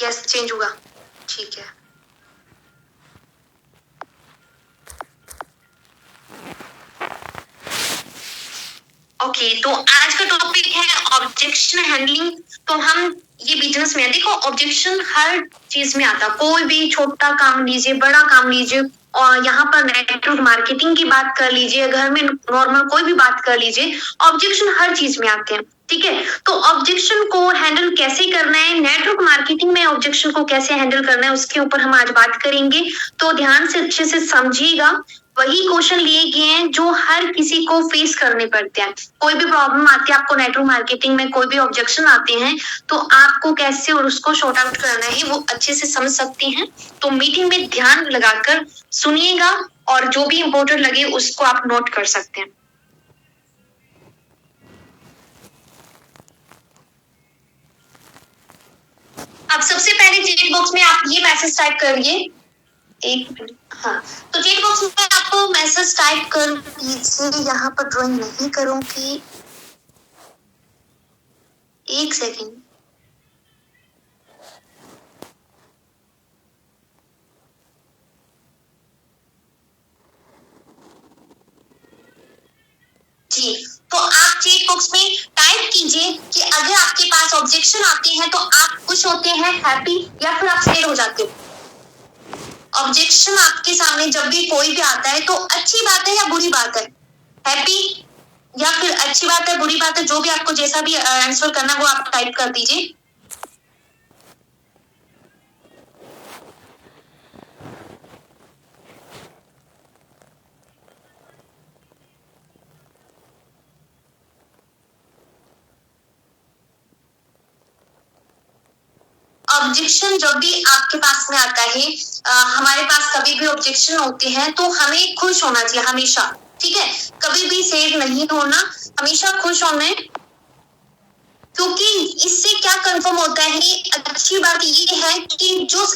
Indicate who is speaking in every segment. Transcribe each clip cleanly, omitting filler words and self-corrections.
Speaker 1: Yes change हुआ, ठीक है। ओके तो आज का टॉपिक है ऑब्जेक्शन हैंडलिंग। तो हम ये बिजनेस में देखो ऑब्जेक्शन हर चीज में आता, कोई भी छोटा काम लीजिए बड़ा काम लीजिए, और यहाँ पर नेटवर्क मार्केटिंग की बात कर लीजिए, घर में नॉर्मल कोई भी बात कर लीजिए, ऑब्जेक्शन हर चीज में आते हैं, ठीक है। तो ऑब्जेक्शन को हैंडल कैसे करना है, नेटवर्क मार्केटिंग में ऑब्जेक्शन को कैसे हैंडल करना है, उसके ऊपर हम आज बात करेंगे। तो ध्यान से अच्छे से समझिएगा। वही क्वेश्चन लिए गए हैं जो हर किसी को फेस करने पड़ते हैं। कोई भी प्रॉब्लम आती है आपको नेटवर्क मार्केटिंग में, कोई भी ऑब्जेक्शन आते हैं, तो आपको कैसे और उसको शॉर्ट आउट करना है वो अच्छे से समझ सकते हैं। तो मीटिंग में ध्यान लगाकर सुनिएगा और जो भी इंपॉर्टेंट लगे उसको आप नोट कर सकते हैं। अब सबसे पहले चैट बॉक्स में आप ये मैसेज टाइप करिए, एक मिनट, हाँ। तो चैट बॉक्स में आपको मैसेज टाइप कर दीजिए, यहाँ पर ड्राइंग नहीं करूंगी, एक सेकेंड। जी तो आप चैट बॉक्स में टाइप कीजिए कि अगर आपके पास ऑब्जेक्शन आते हैं तो आप खुश होते हैं, हैप्पी, या फिर आप सैड हो जाते हो। ऑब्जेक्शन आपके सामने जब भी कोई भी आता है तो अच्छी बात है या बुरी बात है, हैप्पी या फिर अच्छी बात है बुरी बात है, जो भी आपको जैसा भी आंसर करना वो आप टाइप कर दीजिए। ऑब्जेक्शन जब भी आपके पास में आता है, हमारे पास कभी भी ऑब्जेक्शन होते हैं तो हमें खुश होना चाहिए हमेशा, ठीक है। कभी भी सैड नहीं होना, हमेशा खुश होना है, क्योंकि इससे क्या कंफर्म होता है, अच्छी बात ये है कि जो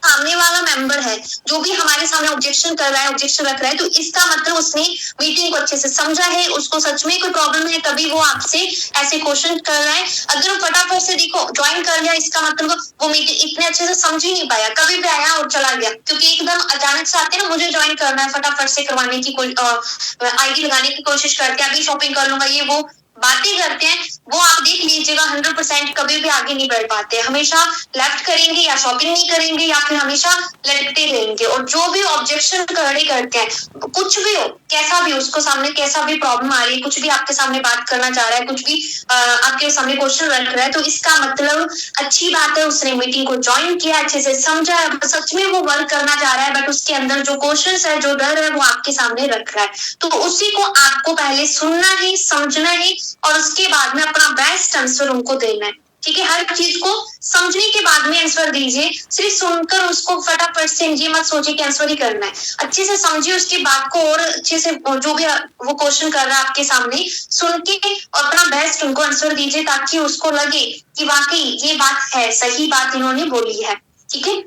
Speaker 1: सामने वाला मेंबर है, जो भी हमारे सामने ऑब्जेक्शन कर रहा है, ऑब्जेक्शन रख रहा है, तो इसका मतलब उसने मीटिंग को अच्छे से समझा है, उसको सच में कोई प्रॉब्लम है तभी वो आपसे ऐसे क्वेश्चन कर रहा है। अगर वो फटाफट से देखो ज्वाइन कर लिया, इसका मतलब वो मीटिंग इतने अच्छे से समझ ही नहीं पाया, कभी भी आया और चला गया, क्योंकि एकदम अचानक से आते ना, मुझे ज्वाइन करना है, फटाफट से करवाने की कोई आईडी लगाने की कोशिश करते हैं, अभी शॉपिंग कर लूंगा, ये वो बातें करते हैं, वो आप देख लीजिएगा 100% कभी भी आगे नहीं बढ़ पाते, हमेशा लेफ्ट करेंगे या शॉपिंग नहीं करेंगे या फिर हमेशा लटकते रहेंगे। और जो भी ऑब्जेक्शन खड़े करते हैं, कुछ भी हो, कैसा भी, उसको सामने कैसा भी प्रॉब्लम आ रही है, कुछ भी आपके सामने बात करना चाह रहा है, कुछ भी आपके सामने क्वेश्चन रख रहा है, तो इसका मतलब अच्छी बात है, उसने मीटिंग को ज्वाइन किया, अच्छे से समझा, सच में वो वर्क करना चाह रहा है, बट उसके अंदर जो क्वेश्चन है, जो डर है, वो आपके सामने रख रहा है। तो उसी को आपको पहले सुनना है, समझना है, और उसके बाद में अपना बेस्ट आंसर उनको देना है, ठीक है। हर चीज को समझने के बाद में आंसर दीजिए, सिर्फ सुनकर उसको फटाफट से ये मत सोचिए कि आंसर ही करना है, अच्छे से समझिए उसकी बात को, और अच्छे से जो भी वो क्वेश्चन कर रहा है आपके सामने सुन के और अपना बेस्ट उनको आंसर दीजिए, ताकि उसको लगे कि वाकई ये बात है, सही बात इन्होंने बोली है, ठीक है।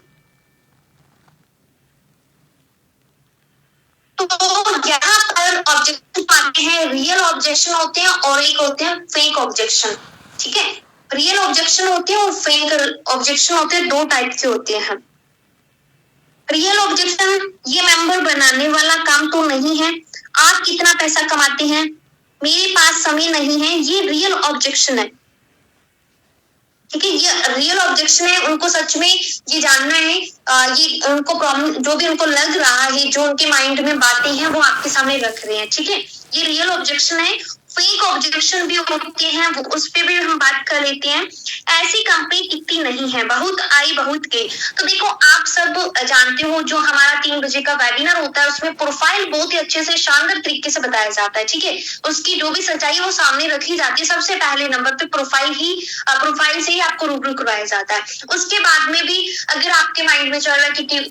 Speaker 1: तो यहाँ पर ऑब्जेक्शन पाते हैं, रियल ऑब्जेक्शन होते हैं और एक होते हैं फेक ऑब्जेक्शन, ठीक है। रियल ऑब्जेक्शन होते हैं और फेक ऑब्जेक्शन होते हैं, दो टाइप के होते हैं। रियल ऑब्जेक्शन, ये मेंबर बनाने वाला काम तो नहीं है, आप कितना पैसा कमाते हैं, मेरे पास समय नहीं है, ये रियल ऑब्जेक्शन है, ठीक है। ये रियल ऑब्जेक्शन है, उनको सच में ये जानना है, ये उनको प्रॉब्लम जो भी उनको लग रहा है, जो उनके माइंड में बातें हैं, वो आपके सामने रख रहे हैं, ठीक है। ये रियल ऑब्जेक्शन है। फेक ऑब्जेक्शन भी होते हैं, वो उस पे भी हम बात कर लेते हैं। ऐसी कंपनी टिकती नहीं है, बहुत आई बहुत गई। तो देखो आप सब जानते हो, जो हमारा 3 बजे का वेबिनार होता है, उसमें प्रोफाइल बहुत ही अच्छे से शानदार तरीके से बताया जाता है, ठीक है। उसकी जो भी सच्चाई है वो सामने रखी जाती है, सबसे पहले नंबर पे प्रोफाइल से ही आपको रूबरू करवाया जाता है। उसके बाद में भी अगर आपके माइंड में चल रहा है कि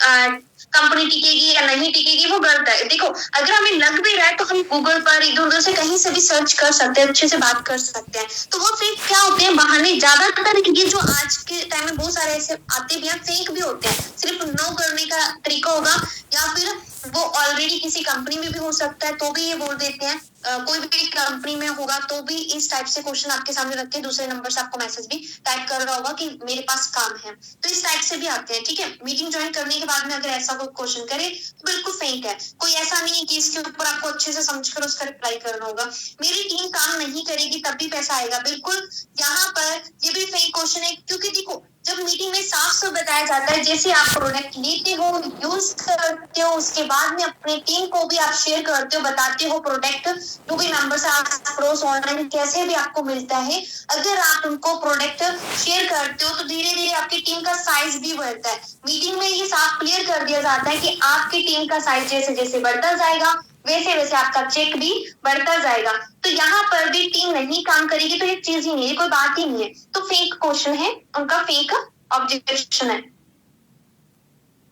Speaker 1: कंपनी टिकेगी या नहीं टिकेगी, वो गलत है। देखो अगर हमें लग भी रहा है तो हम गूगल पर इधर उधर से कहीं से भी सर्च कर सकते हैं, अच्छे से बात कर सकते हैं। तो वो फेक क्या होते हैं, बहाने, ज्यादातर ये जो आज के टाइम में बहुत सारे ऐसे आते भी हैं, फेक भी होते हैं, सिर्फ नो करने का तरीका होगा, या फिर वो ऑलरेडी किसी कंपनी में भी हो सकता है तो भी ये बोल देते हैं, कोई भी कंपनी में होगा तो भी इस टाइप से क्वेश्चन आपके सामने रख के दूसरे नंबर से आपको मैसेज भी टाइप कर रहा होगा कि मेरे पास काम है, तो इस टाइप से भी आते हैं। ठीक है, मीटिंग ज्वाइन करने के बाद में अगर ऐसा कोई क्वेश्चन करे तो बिल्कुल फेक है, कोई ऐसा नहीं है कि इसके ऊपर आपको अच्छे से समझकर उसका रिप्लाई करना होगा। मेरी टीम काम नहीं करेगी तब भी पैसा आएगा, बिल्कुल यहाँ पर ये भी फेक क्वेश्चन है, क्योंकि देखो जब मीटिंग में साफ साफ बताया जाता है जैसे आप प्रोडक्ट लेते हो, यूज करते हो, उसके बाद में अपनी टीम को भी आप शेयर करते हो, बताते हो प्रोडक्ट जो भी मेंबर्स आक्रोश ऑनलाइन कैसे भी आपको मिलता है, अगर आप उनको प्रोडक्ट शेयर करते हो तो धीरे धीरे आपकी टीम का साइज भी बढ़ता है। मीटिंग में ये साफ क्लियर कर दिया जाता है कि आपकी टीम का साइज जैसे जैसे बढ़ता जाएगा वैसे वैसे आपका चेक भी बढ़ता जाएगा। तो यहाँ पर भी टीम नहीं काम करेगी तो ये चीज ही नहीं है, कोई बात ही नहीं है, तो फेक क्वेश्चन है, उनका फेक ऑब्जेक्शन है।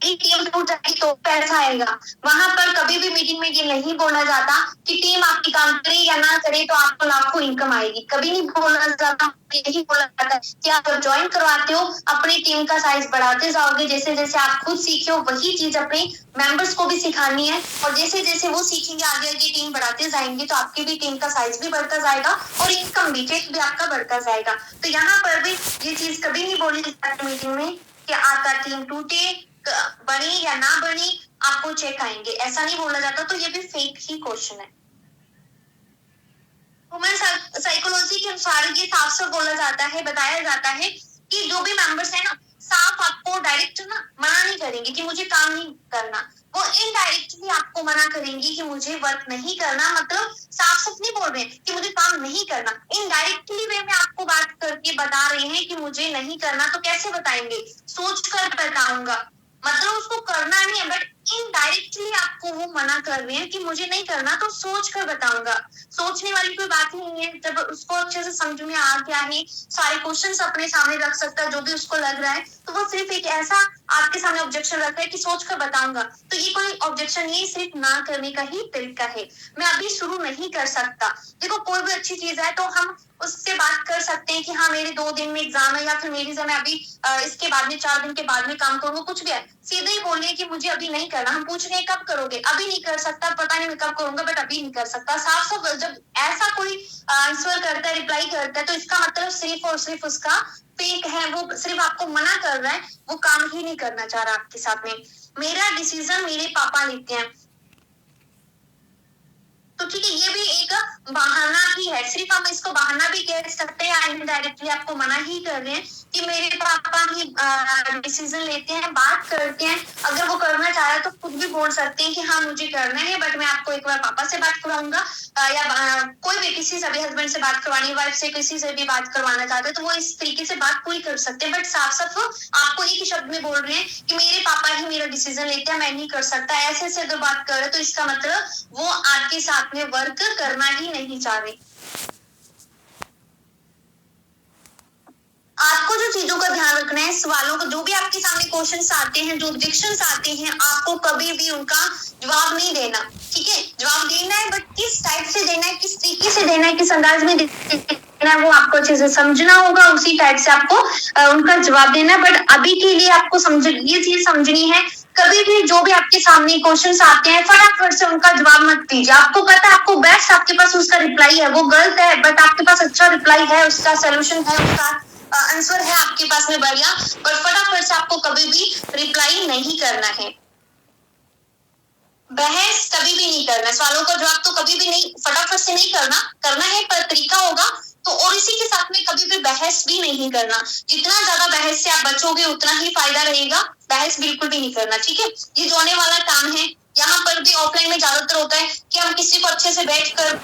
Speaker 1: टीम टूट जाएगी तो पैसा आएगा, वहां पर कभी भी मीटिंग में ये नहीं बोला जाता कि टीम आपकी काम करे या ना करे तो आपको लाखों इनकम आएगी, कभी नहीं बोला जाता। यही बोला जाता है कि आप जब ज्वाइन करवाते हो अपनी टीम का साइज बढ़ाते जाओगे, जैसे जैसे आप खुद सीखे हो वही चीज अपने मेंबर्स को भी सिखानी है, और जैसे जैसे वो सीखेंगे आगे आगे टीम बढ़ाते जाएंगे तो आपकी भी टीम का साइज भी बढ़ता जाएगा और इनकम भी चेक भी आपका बढ़ता जाएगा। तो यहाँ पर भी ये चीज कभी नहीं बोली जाती मीटिंग में कि आपका टीम टूटे, बनी या ना बनी आपको चेक आएंगे, ऐसा नहीं बोला जाता, तो ये भी फेक ही क्वेश्चन है। ह्यूमन साइकोलॉजी के अनुसार ये साफ साफ बोला जाता है, बताया जाता है कि जो भी मेंबर्स है ना साफ आपको डायरेक्ट ना मना नहीं करेंगे कि मुझे काम नहीं करना, वो इनडायरेक्टली आपको मना करेंगे कि मुझे वर्क नहीं करना, मतलब साफ साफ नहीं बोल रहे हैं कि मुझे काम नहीं करना, इनडायरेक्टली वे में आपको बात करके बता रहे हैं कि मुझे नहीं करना। तो कैसे बताएंगे, सोच कर बताऊंगा, मतलब उसको करना नहीं है बट इनडायरेक्टली आपको वो मना कर रहे हैं कि मुझे नहीं करना, तो सोच कर बताऊंगा। सोचने वाली कोई बात ही नहीं है, जब उसको अच्छे से समझ में आ गया है, सारे क्वेश्चंस अपने सामने रख सकता है जो भी उसको लग रहा है, तो वो सिर्फ एक ऐसा आपके सामने ऑब्जेक्शन रखता है कि सोच कर बताऊंगा, तो ये कोई ऑब्जेक्शन नहीं, सिर्फ ना करने का ही तरीका है। मैं अभी शुरू नहीं कर सकता, देखो कोई भी अच्छी चीज है तो हम उससे बात कर सकते हैं कि हाँ मेरे 2 दिन में एग्जाम है या फिर मेरी मैं अभी इसके बाद में 4 दिन के बाद में काम करूंगा, कुछ भी है सीधे ही बोलिए कि मुझे अभी नहीं करना। हम पूछ रहे हैं कब करोगे, अभी नहीं कर सकता, पता नहीं मैं कब करूंगा बट अभी नहीं कर सकता। साफ साफ जब ऐसा कोई आंसर करता है, रिप्लाई करता है, तो इसका मतलब सिर्फ और सिर्फ उसका फेक है, वो सिर्फ आपको मना कर रहा है, वो काम ही नहीं करना चाह रहा आपके साथ में। मेरा डिसीजन मेरे पापा लेते हैं, तो ठीक है ये भी एक बहाना ही है, सिर्फ हम इसको बहाना भी कह सकते हैं, इनडायरेक्टली आपको मना ही कर रहे हैं कि मेरे पापा ही डिसीजन लेते हैं, बात करते हैं, अगर वो करना चाह रहा है तो खुद भी बोल सकते हैं कि हाँ मुझे करना है बट मैं आपको एक बार पापा से बात करवाऊंगा, या कोई भी किसी से भी हस्बैंड से बात करवानी, वाइफ से किसी से भी बात करवाना चाहते हैं तो वो इस तरीके से बात पूरी कर सकते हैं, बट साफ साफ आपको एक ही शब्द में बोल रहे हैं कि मेरे पापा ही मेरा डिसीजन लेते हैं, मैं नहीं कर सकता, ऐसे से अगर बात कर रहे तो इसका मतलब वो आपके साथ में वर्क करना ही नहीं चाह रहे। आपको जो चीजों का ध्यान रखना है, सवालों का जो भी आपके सामने क्वेश्चंस आते हैं, जो ऑब्जेक्शंस आते हैं, आपको कभी भी उनका जवाब नहीं देना, ठीक है, जवाब देना है बट किस टाइप से देना है, किस तरीके से देना है, किस अंदाज में देना है, वो आपको अच्छे से समझना होगा, उसी टाइप से आपको उनका जवाब देना है। बट अभी के लिए आपको ये चीज समझनी है, कभी भी जो भी आपके सामने क्वेश्चंस आते हैं फटाफट से उनका जवाब मत दीजिए। आपको पता है आपको बेस्ट आपके पास उसका रिप्लाई है, वो गलत है बट आपके पास अच्छा रिप्लाई है, उसका सोल्यूशन है, उसका आंसर है आपके पास में बढ़िया, पर फटाफट से आपको कभी भी रिप्लाई नहीं करना है, बहस कभी भी नहीं करना, सवालों का जवाब तो कभी भी नहीं फटाफट से नहीं करना, करना है पर तरीका होगा तो, और इसी के साथ में कभी भी बहस भी नहीं करना, जितना ज्यादा बहस से आप बचोगे उतना ही फायदा रहेगा, बहस बिल्कुल भी नहीं करना, ठीक है। ये जो आने वाला काम है यहाँ पर भी ऑफलाइन में ज्यादातर होता है कि हम किसी को अच्छे से बैठ कर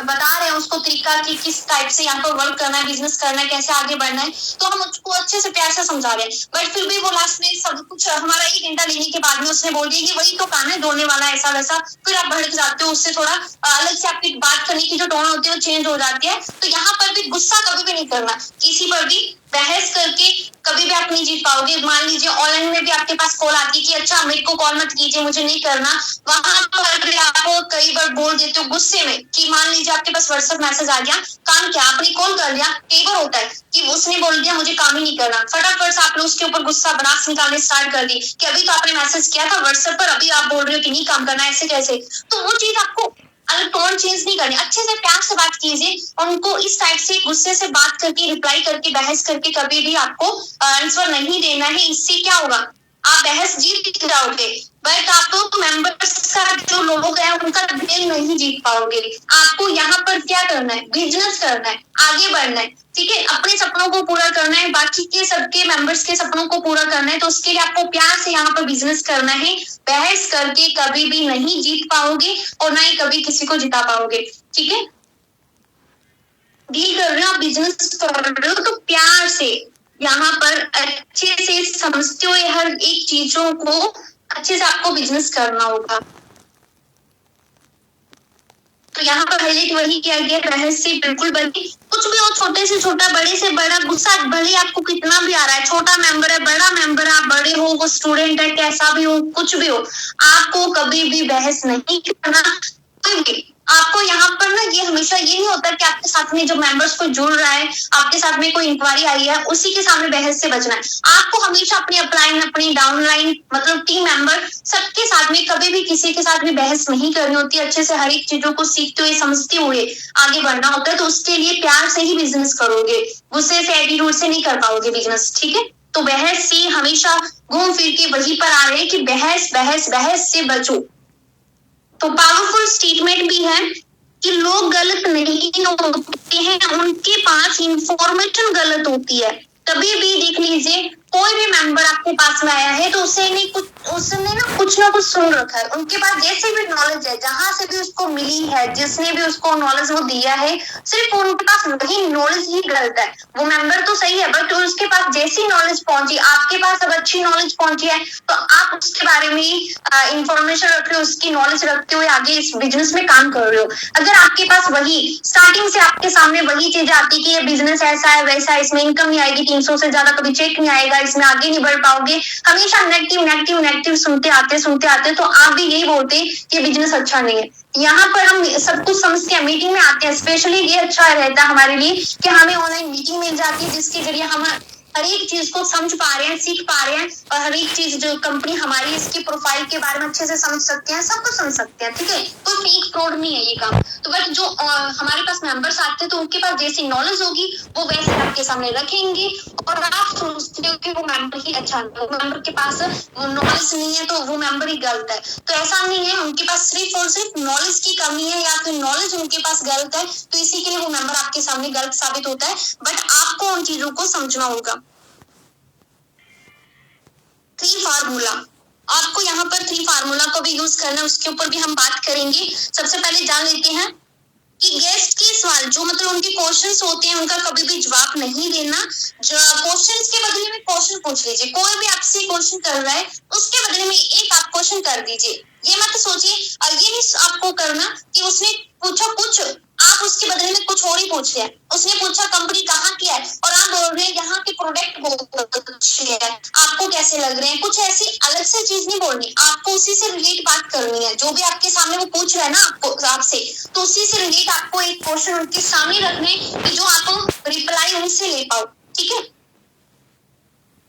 Speaker 1: बता रहे हैं उसको तरीका कि किस टाइप से यहाँ पर वर्क करना है, बिजनेस करना है, कैसे आगे बढ़ना है, तो हम उसको अच्छे से प्यार से समझा रहे हैं, बट फिर भी वो लास्ट में सब कुछ हमारा 1 घंटा लेने के बाद में उसने बोल दिया कि वही तो काम है जोड़ने वाला ऐसा वैसा, फिर आप भड़क जाते हो, उससे थोड़ा अलग से आपकी बात करने की जो टोन होती है वो चेंज हो जाती है। तो यहाँ पर भी गुस्सा कभी भी नहीं करना, किसी पर भी बहस करके कभी भी आप नहीं जीत पाओगे। मान लीजिए ऑनलाइन में भी आपके पास कॉल आती है कि अच्छा मेरे को कॉल मत कीजिए, मुझे नहीं करना, वहां पर आप कई बार बोल देते हो गुस्से में कि मान लीजिए आपके पास व्हाट्सएप मैसेज आ गया, काम क्या आपने कॉल कर लिया, कई बार होता है कि उसने बोल दिया मुझे काम ही नहीं करना, फटाफट से आपने उसके ऊपर गुस्सा भड़ास निकालने स्टार्ट कर दी कि अभी तो आपने मैसेज किया था व्हाट्सएप पर, अभी आप बोल रहे हो कि नहीं काम करना, ऐसे कैसे। तो वो चीज आपको अगर टोन चेंज नहीं करनी, अच्छे से प्यार से बात कीजिए, उनको इस टाइप से गुस्से से बात करके, रिप्लाई करके, बहस करके कभी भी आपको आंसर नहीं देना है। इससे क्या होगा, आप बहस जीत जाओगे बट आपको मेंबर्स का जो लोग हैं उनका दिल नहीं जीत पाओगे। आपको यहाँ पर क्या करना है, बिजनेस करना है, आगे बढ़ना है, ठीक है, अपने सपनों को पूरा करना है, बाकी के सबके मेंबर्स के सपनों को पूरा करना है। तो उसके लिए आपको प्यार से यहाँ पर बिजनेस करना है। बहस करके कभी भी नहीं जीत पाओगे और ना ही कभी किसी को जिता पाओगे, ठीक है। डील कर रहे हो, आप बिजनेस कर रहे हो तो प्यार से यहाँ पर अच्छे से समझते हुए हर एक चीजों को अच्छे से आपको बिजनेस करना होगा। तो यहाँ पर हाईलाइट वही किया गया, बहस से बिल्कुल बनी, कुछ भी हो, छोटे से छोटा, बड़े से बड़ा, गुस्सा भले आपको कितना भी आ रहा है, छोटा मेंबर है, बड़ा मेंबर है, आप बड़े हो, वो स्टूडेंट है, कैसा भी हो, कुछ भी हो, आपको कभी भी बहस नहीं करना। आपको यहाँ पर ना ये हमेशा ये नहीं होता कि आपके साथ में जो मेंबर्स को जुड़ रहा है, आपके साथ में कोई इंक्वायरी आई है, उसी के सामने बहस से बचना है। आपको हमेशा अपनी अपलाइन, अपनी डाउनलाइन, मतलब टीम मेंबर सबके साथ में कभी भी किसी के साथ भी बहस नहीं करनी होती। अच्छे से हर एक चीजों को सीखते हुए, समझते हुए आगे बढ़ना होता है। तो उसके लिए प्यार से ही बिजनेस करोगे, गुस्से से, एटीट्यूड से नहीं कर पाओगे बिजनेस, ठीक है। तो बहस से हमेशा घूम फिर के वहीं पर आ रहे हैं कि बहस बहस बहस से बचो। तो पावरफुल स्टेटमेंट भी है कि लोग गलत नहीं होते हैं, उनके पास इंफॉर्मेशन गलत होती है। कभी भी देख लीजिए, कोई भी मेंबर आपके पास में आया है तो उसने ना कुछ सुन रखा है, उनके पास जैसे भी नॉलेज है, जहां से भी उसको मिली है, जिसने भी उसको नॉलेज वो दिया है, सिर्फ उनके पास वही नॉलेज ही गलत है। वो मेंबर तो सही है बट उसके पास जैसी नॉलेज पहुंची, आपके पास अब अच्छी नॉलेज पहुंची है तो आप उसके बारे में इंफॉर्मेशन रख रहे हो, उसकी नॉलेज रखते हुए आगे इस बिजनेस में काम कर रहे हो। अगर आपके पास वही स्टार्टिंग से आपके सामने वही चीज आती कि ये बिजनेस ऐसा है वैसा है, इसमें इनकम नहीं आएगी, 300 से ज्यादा कभी चेक नहीं आएगा, इसमें आगे नहीं बढ़ पाओगे, हमेशा नेगेटिव नेगेटिव नेगेटिव सुनते आते तो आप भी यही बोलते कि बिजनेस अच्छा नहीं है। यहाँ पर हम सब कुछ समझते हैं, मीटिंग में आते हैं, स्पेशली ये अच्छा रहता है हमारे लिए कि हमें ऑनलाइन मीटिंग मिल जाती है जिसके जरिए हम हर एक चीज को समझ पा रहे हैं, सीख पा रहे हैं और हर एक चीज जो कंपनी हमारी, इसकी प्रोफाइल के बारे में अच्छे से समझ सकते हैं, सब कुछ समझ सकते हैं, ठीक है। कोई फेक फ्रॉड नहीं है ये काम। तो बट जो हमारे पास मेंबर्स आते हैं तो उनके पास जैसी नॉलेज होगी वो वैसे आपके सामने रखेंगे और आप सोचते हो कि वो मेंबर ही अच्छा है, वो मेंबर के पास नॉलेज नहीं है तो वो मेंबर ही गलत है। तो ऐसा नहीं है, उनके पास सिर्फ और सिर्फ नॉलेज की कमी है या फिर नॉलेज उनके पास गलत है, तो इसी के लिए वो मेंबर आपके सामने गलत साबित होता है। बट आपको उन चीजों को समझना होगा। 3 फार्मूला, आपको यहाँ पर 3 फार्मूला को भी यूज करना है, उसके ऊपर भी हम बात करेंगे। सबसे पहले जान लेते हैं कि गेस्ट के सवाल जो मतलब उनके क्वेश्चंस होते हैं उनका कभी भी जवाब नहीं देना। क्वेश्चंस के बदले में क्वेश्चन पूछ लीजिए, कोई भी आपसे क्वेश्चन कर रहा है उसके बदले में एक आप क्वेश्चन कर दीजिए। ये मत सोचिए और ये नहीं आपको करना कि उसने पूछा कुछ, आप उसके बदले में कुछ और ही पूछ रहे हैं। उसने पूछा कंपनी कहाँ की है और आप बोल रहे हैं यहाँ के प्रोडक्ट बहुत अच्छे हैं, आपको कैसे लग रहे हैं। कुछ ऐसी अलग से चीज नहीं बोलनी, आपको उसी से रिलेट बात करनी है। जो भी आपके सामने वो पूछ रहा है ना आपको आपसे, तो उसी से रिलेट आपको एक क्वेश्चन उनके सामने रखने कि जो आप रिप्लाई उनसे ले पाओ, ठीक है।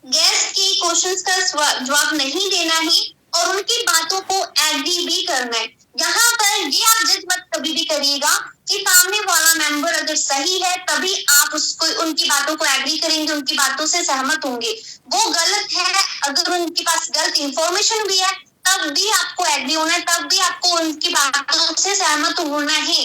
Speaker 1: गेस्ट के क्वेश्चंस का जवाब नहीं देना है और उनकी बातों को एग्री भी करना है। यहाँ पर ये आप जज मत कभी भी करिएगा कि सामने वाला मेंबर अगर सही है तभी आप उसको उनकी बातों को एग्री करेंगे, उनकी बातों से सहमत होंगे। वो गलत है, अगर उनके पास गलत इंफॉर्मेशन भी है तब भी आपको एग्री होना है, तब भी आपको उनकी बातों से सहमत होना है।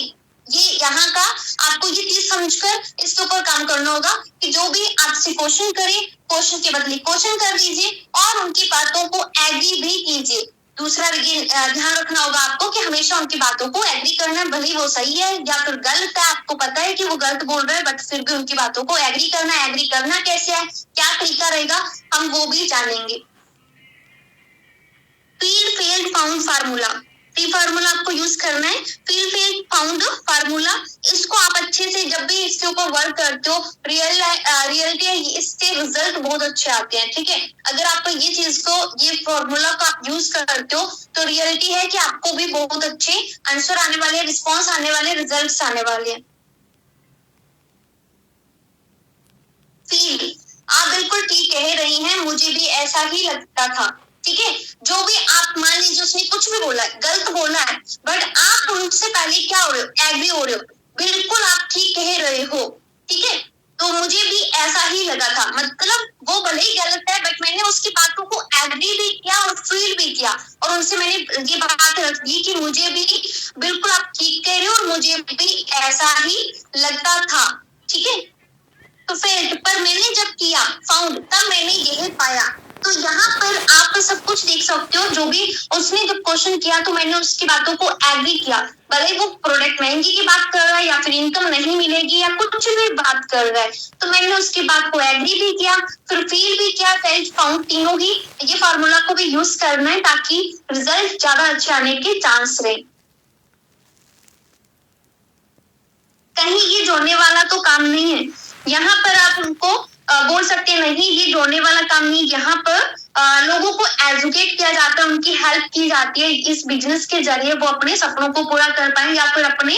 Speaker 1: ये यहाँ का आपको ये चीज समझकर इसके ऊपर काम करना होगा कि जो भी आपसे क्वेश्चन करे, क्वेश्चन के बदले क्वेश्चन कर दीजिए और उनकी बातों को एग्री भी कीजिए। दूसरा ये ध्यान रखना होगा आपको कि हमेशा उनकी बातों को एग्री करना, भले वो सही है या फिर गलत है, आपको पता है कि वो गलत बोल रहा है बट फिर भी उनकी बातों को एग्री करना। एग्री करना कैसे है, क्या तरीका रहेगा, हम वो भी जानेंगे। Field failed found formula, T formula आपको यूज करना है, फील फेल फाउंड फार्मूला। इसको आप अच्छे से जब भी इसके ऊपर वर्क करते हो, रियलिटी है, इससे रिजल्ट बहुत अच्छे आते हैं। ठीक है, अगर आप ये चीज को, ये फॉर्मूला को आप यूज करते हो तो रियलिटी है कि आपको भी बहुत अच्छे आंसर आने वाले, रिस्पॉन्स आने वाले, रिजल्ट आने वाले हैं। फील, आप बिल्कुल ठीक कह रही हैं, मुझे भी ऐसा ही लगता था। ठीक है, जो भी आप मान लीजिए उसने कुछ भी बोला है, गलत बोला है, बट आप उनसे पहले क्या हो रहे हो, एग्री हो रहे हो, बिल्कुल आप ठीक कह रहे हो। ठीक है, तो मुझे भी ऐसा ही लगा था, मतलब वो भले ही गलत है बट मैंने उसकी बातों को एग्री भी किया और फील भी किया, और उनसे मैंने ये बात रख दी कि मुझे भी बिल्कुल आप ठीक कह रहे हो और मुझे भी ऐसा ही लगता था। ठीक है, तो फिर पर मैंने जब किया फाउंड, तब मैंने यही पाया। तो यहाँ पर आप सब कुछ देख सकते हो, जो भी उसने जब क्वेश्चन किया तो मैंने उसकी बातों को एग्री किया, भले वो प्रोडक्ट महंगी की बात कर रहा है या फिर इनकम नहीं मिलेगी या कुछ भी बात कर रहा है, तो मैंने उसकी बात को एग्री भी किया, फिर फील भी किया, फेल्ट फाउंड, तीनों ही ये फार्मूला को भी यूज करना है ताकि रिजल्ट ज्यादा अच्छे आने के चांस रहे। कहीं ये जोड़ने वाला तो काम नहीं है, यहाँ पर आप उनको बोल सकते हैं नहीं ये जोड़ने वाला काम नहीं, यहाँ पर लोगों को एजुकेट किया जाता है, उनकी हेल्प की जाती है, इस बिजनेस के जरिए वो अपने सपनों को पूरा कर पाए या फिर अपने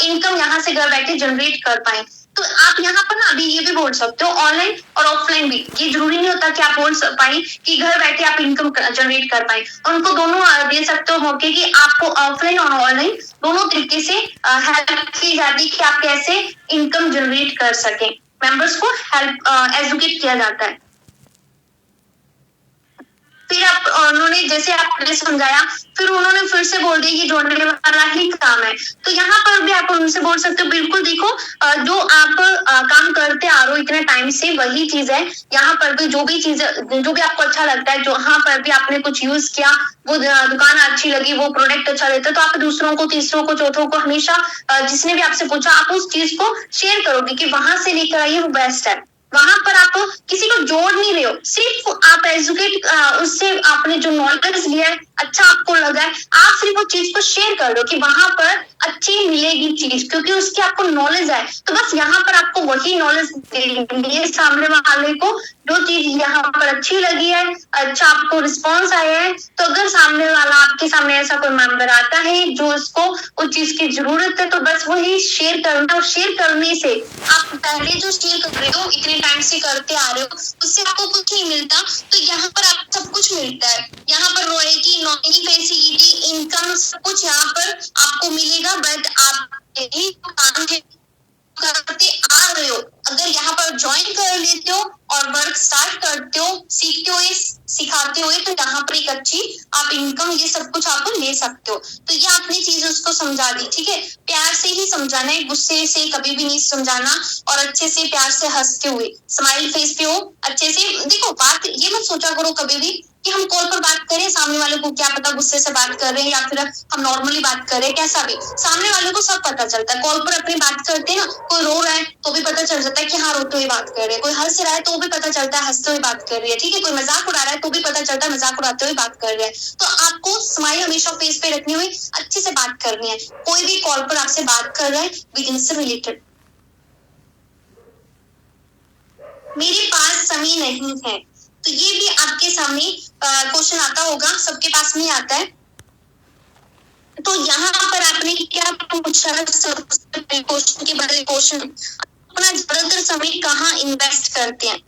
Speaker 1: इनकम यहाँ से घर बैठे जनरेट कर पाए। तो आप यहाँ पर ना अभी ये भी बोल सकते हो, ऑनलाइन और ऑफलाइन भी, ये जरूरी नहीं होता कि आप बोल पाए कि घर बैठे आप इनकम जनरेट कर पाए, उनको दोनों दे सकते हो मौके कि आपको ऑफलाइन और ऑनलाइन दोनों तरीके से हेल्प की जाती है कि आप कैसे इनकम जनरेट कर सके, मेंबर्स को हेल्प एजुकेट किया जाता है। फिर आप उन्होंने जैसे आपने समझाया, फिर उन्होंने फिर से बोल दिया ये जोड़ने वाला ही काम है, तो यहाँ पर भी आप उनसे बोल सकते हो बिल्कुल देखो जो आप काम करते आ रहे हो इतने टाइम से वही चीज है, यहाँ पर भी जो भी चीज, जो भी आपको अच्छा लगता है, जो यहाँ पर भी आपने कुछ यूज किया, वो दुकान अच्छी लगी, वो प्रोडक्ट अच्छा देता, तो आप दूसरों को, तीसरों को, चौथों को हमेशा जिसने भी आपसे पूछा आप उस चीज को शेयर करोगे कि वहां से लेकर आइए वो बेस्ट है। वहां पर आप किसी को जोड़ नहीं रहे हो, सिर्फ आप एजुकेट, उससे आपने जो नॉलेज लिया है अच्छा आपको लगा है, आप सिर्फ वो चीज को शेयर कर दो कि वहां पर अच्छी मिलेगी चीज, क्योंकि उसकी आपको नॉलेज है, तो बस यहाँ पर आपको वही नॉलेज देंगे सामने वाले को, जो चीज यहाँ पर अच्छी लगी है, अच्छा आपको रिस्पॉन्स आया है, तो अगर सामने वाला आपके सामने ऐसा कोई मेंबर आता है जो उसको उस चीज की जरूरत है, तो बस वही शेयर करना, और शेयर करने से आप पहले जो शेयर कर रहे हो इतने टाइम से करते आ रहे हो उससे आपको कुछ नहीं मिलता, तो यहाँ पर आप सब कुछ मिलता है, यहाँ पर रॉयल्टी, नॉमिनी फैसिलिटी, इनकम, सब कुछ यहाँ पर आपको मिलेगा, बट आप यही काम करते आ रहे हो, अगर यहाँ पर ज्वाइन कर लेते हो और वर्क स्टार्ट करते हो, सीखते हो, सिखाते हुए, तो यहाँ पर एक अच्छी आप इनकम, ये सब कुछ आप ले सकते हो। तो ये आपने चीज उसको समझा दी। ठीक है, प्यार से ही समझाना है, गुस्से से कभी भी नहीं समझाना, और अच्छे से प्यार से हंसते हुए, स्माइल फेस पे हो, अच्छे से देखो, बात ये मत सोचा करो कभी भी कि हम कॉल पर बात करें, सामने वाले को क्या पता गुस्से से बात कर रहे हैं या फिर हम नॉर्मली बात कर रहे हैं, कैसा भी सामने वाले को सब पता चलता है, कॉल पर अपनी बात करते हैं ना, कोई रो रहा है तो भी पता चल जाता है कि हाँ रोते हुए बात कर रहे हैं, कोई हंस रहा है तो भी पता चलता है हंसते हुए बात कर रही है, ठीक है, कोई मजाक उड़ा रहा है तो भी पता चलता है मजाक उड़ाते हुए बात कर रहे हैं। तो आपको स्माइल हमेशा फेस पे रखनी हुई, अच्छे से बात करनी है, कोई भी कॉल पर आपसे बात कर रहा है बिजनेस से रिलेटेड। मेरे पास समय नहीं है, तो ये भी आपके सामने क्वेश्चन आता होगा, सबके पास नहीं आता है, तो यहाँ पर आपने क्या पूछा, क्वेश्चन के बदले क्वेश्चन, अपना ज्यादातर समय कहाँ इन्वेस्ट करते हैं।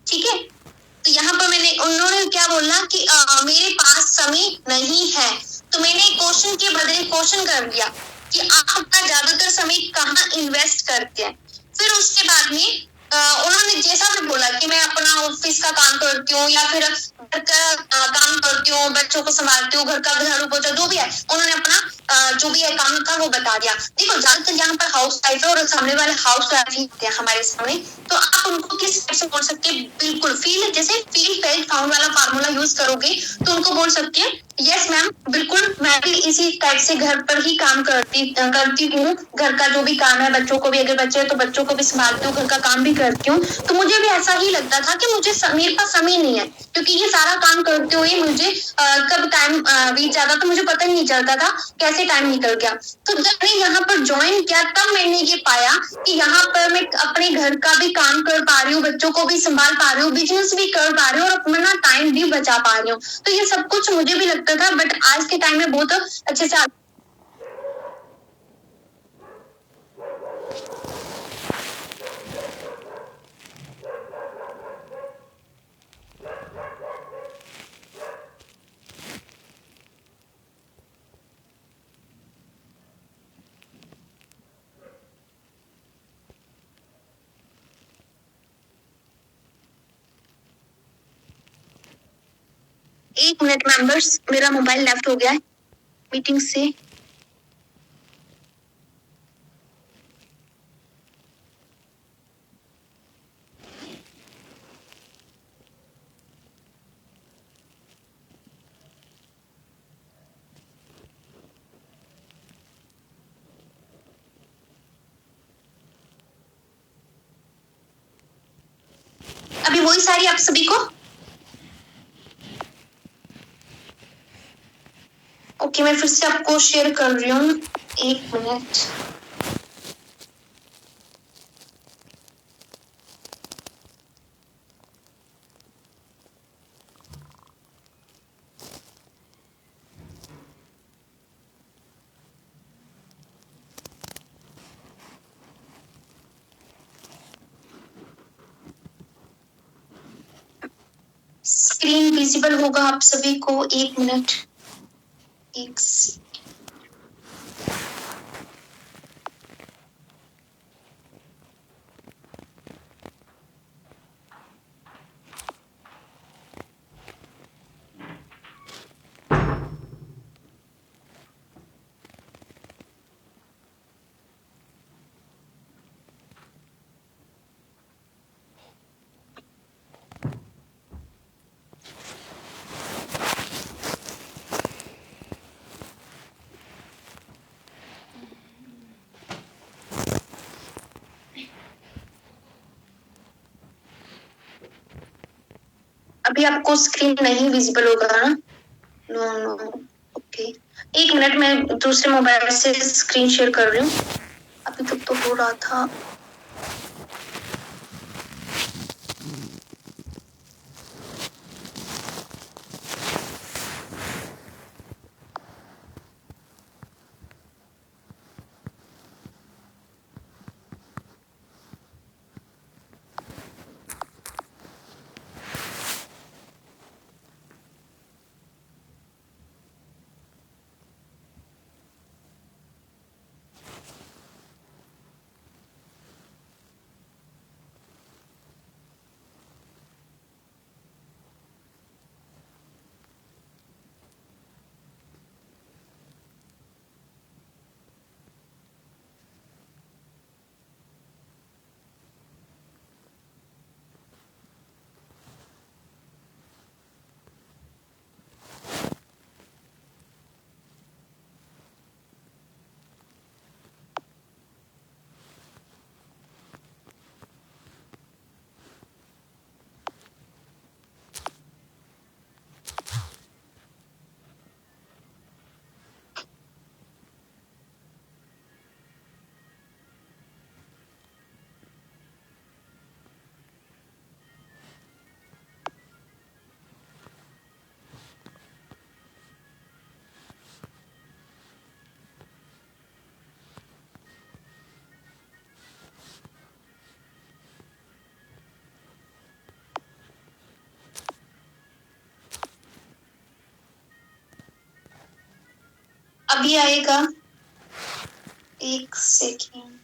Speaker 1: ठीक है, तो यहाँ पर उन्होंने क्या बोला कि मेरे पास समय नहीं है, तो मैंने क्वेश्चन के बदले क्वेश्चन कर दिया कि आप अपना ज्यादातर समय कहाँ इन्वेस्ट करते हैं। फिर उसके बाद में उन्होंने जैसा भी बोला कि मैं अपना ऑफिस का काम करती हूँ या फिर घर का काम करती हूँ, बच्चों को संभालती हूँ, घर का झाड़ू पोछा जो भी है, उन्होंने अपना जो भी है काम का वो बता दिया। देखो ज्यादातर यहाँ पर हाउस वाइफ है और सामने वाले हाउस वाइफ ही होते हैं हमारे सामने, तो आप उनको किस टाइप से बोल सकते हैं, बिल्कुल फील, जैसे फील फेल्ट फाउंड वाला फार्मूला यूज करोगे तो उनको बोल सकते हैं यस मैम, बिल्कुल मैं भी इसी टाइप से घर पर ही काम करती हूँ। घर का जो भी काम है, बच्चों को भी, अगर बच्चे हैं तो बच्चों को भी संभालती हूँ, घर का काम भी करती हूँ। तो मुझे भी ऐसा ही लगता था कि मेरे पास समय नहीं है, क्योंकि ये सारा काम करते हुए मुझे कब टाइम बीत जाता तो मुझे पता ही नहीं चलता था कैसे टाइम निकल गया। तो जब मैं यहाँ पर ज्वाइन किया तब मैंने ये पाया कि यहाँ पर मैं अपने घर का भी काम कर पा रही हूँ, बच्चों को भी संभाल पा रही हूँ, बिजनेस भी कर पा रही हूँ और अपना टाइम भी बचा पा रही हूँ। तो ये सब कुछ मुझे भी लगता था, बट आज के टाइम में बहुत अच्छे से। एक मिनट मेंबर्स, मेरा मोबाइल लेफ्ट हो गया है मीटिंग से। अभी वही सारी आप सभी को। ओके, मैं फिर से आपको शेयर कर रही हूँ, एक मिनट। स्क्रीन विजिबल होगा आप सभी को, एक मिनट। एक अभी आपको स्क्रीन नहीं विजिबल होगा ना? No no, okay. एक मिनट, मैं दूसरे मोबाइल से स्क्रीन शेयर कर रही हूँ। अभी तक तो हो रहा था। अभी आएगा, एक सेकेंड।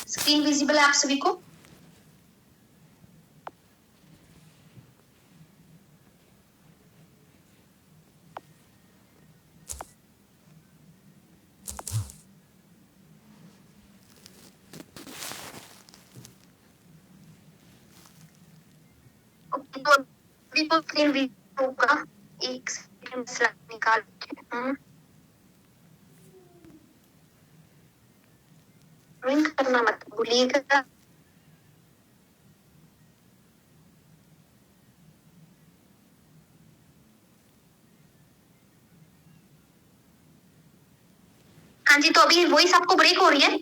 Speaker 1: स्क्रीन विजिबल है आप सभी को? बिल्कुल क्लीन वीडियो होगा। एक सेकंड स्लाइड निकाल के ड्राइंग करना मत भूलिएगा। हाँ जी, तो अभी वॉइस आपको ब्रेक हो रही है?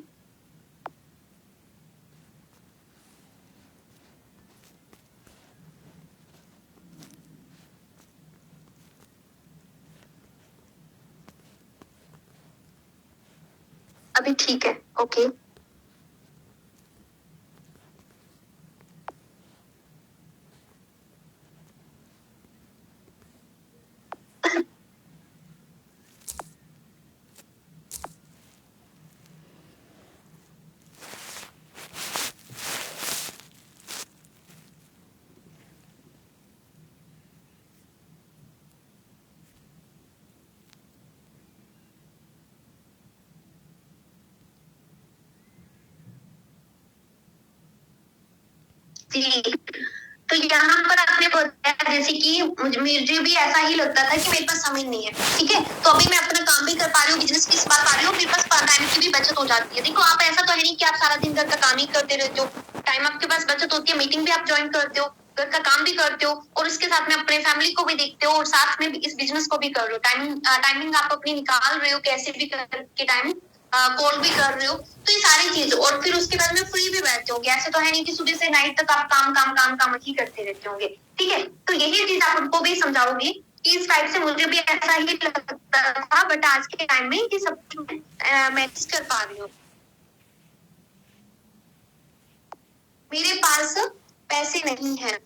Speaker 1: अभी ठीक है, ओके। जी, तो यहाँ पर आपने बताया जैसे कि मुझे भी ऐसा ही लगता था कि मेरे पास समय नहीं है, ठीक है। तो अभी मैं अपना काम भी कर पा रही हूँ, बिजनेस भी संभाल पा रही हूँ, मेरे पास टाइम की भी बचत हो जाती है। देखो, आप ऐसा तो है नहीं कि आप सारा दिन घर का काम ही करते रहते हो, टाइम आपके पास बचत होती है, मीटिंग भी आप ज्वाइन करते हो, घर का काम भी करते हो, और इसके साथ में अपने फैमिली को भी देखते हो, और साथ में इस बिजनेस को भी कर रहे हो। टाइमिंग आप अपनी निकाल रहे हो, कैसे भी करके टाइम कॉल भी कर रहे हो। तो ये सारी चीज, और फिर उसके बाद में फ्री भी बैठते होंगे। ऐसे तो है नहीं कि सुबह से नाइट तक आप काम काम काम काम ही करते रहते होंगे, ठीक है। तो यही चीज आप उनको भी समझाओगे कि इस टाइप से मुझे भी ऐसा ही लगता था, बट आज के टाइम में ये सब कुछ मैनेज कर पा रही हूँ। मेरे पास पैसे नहीं है,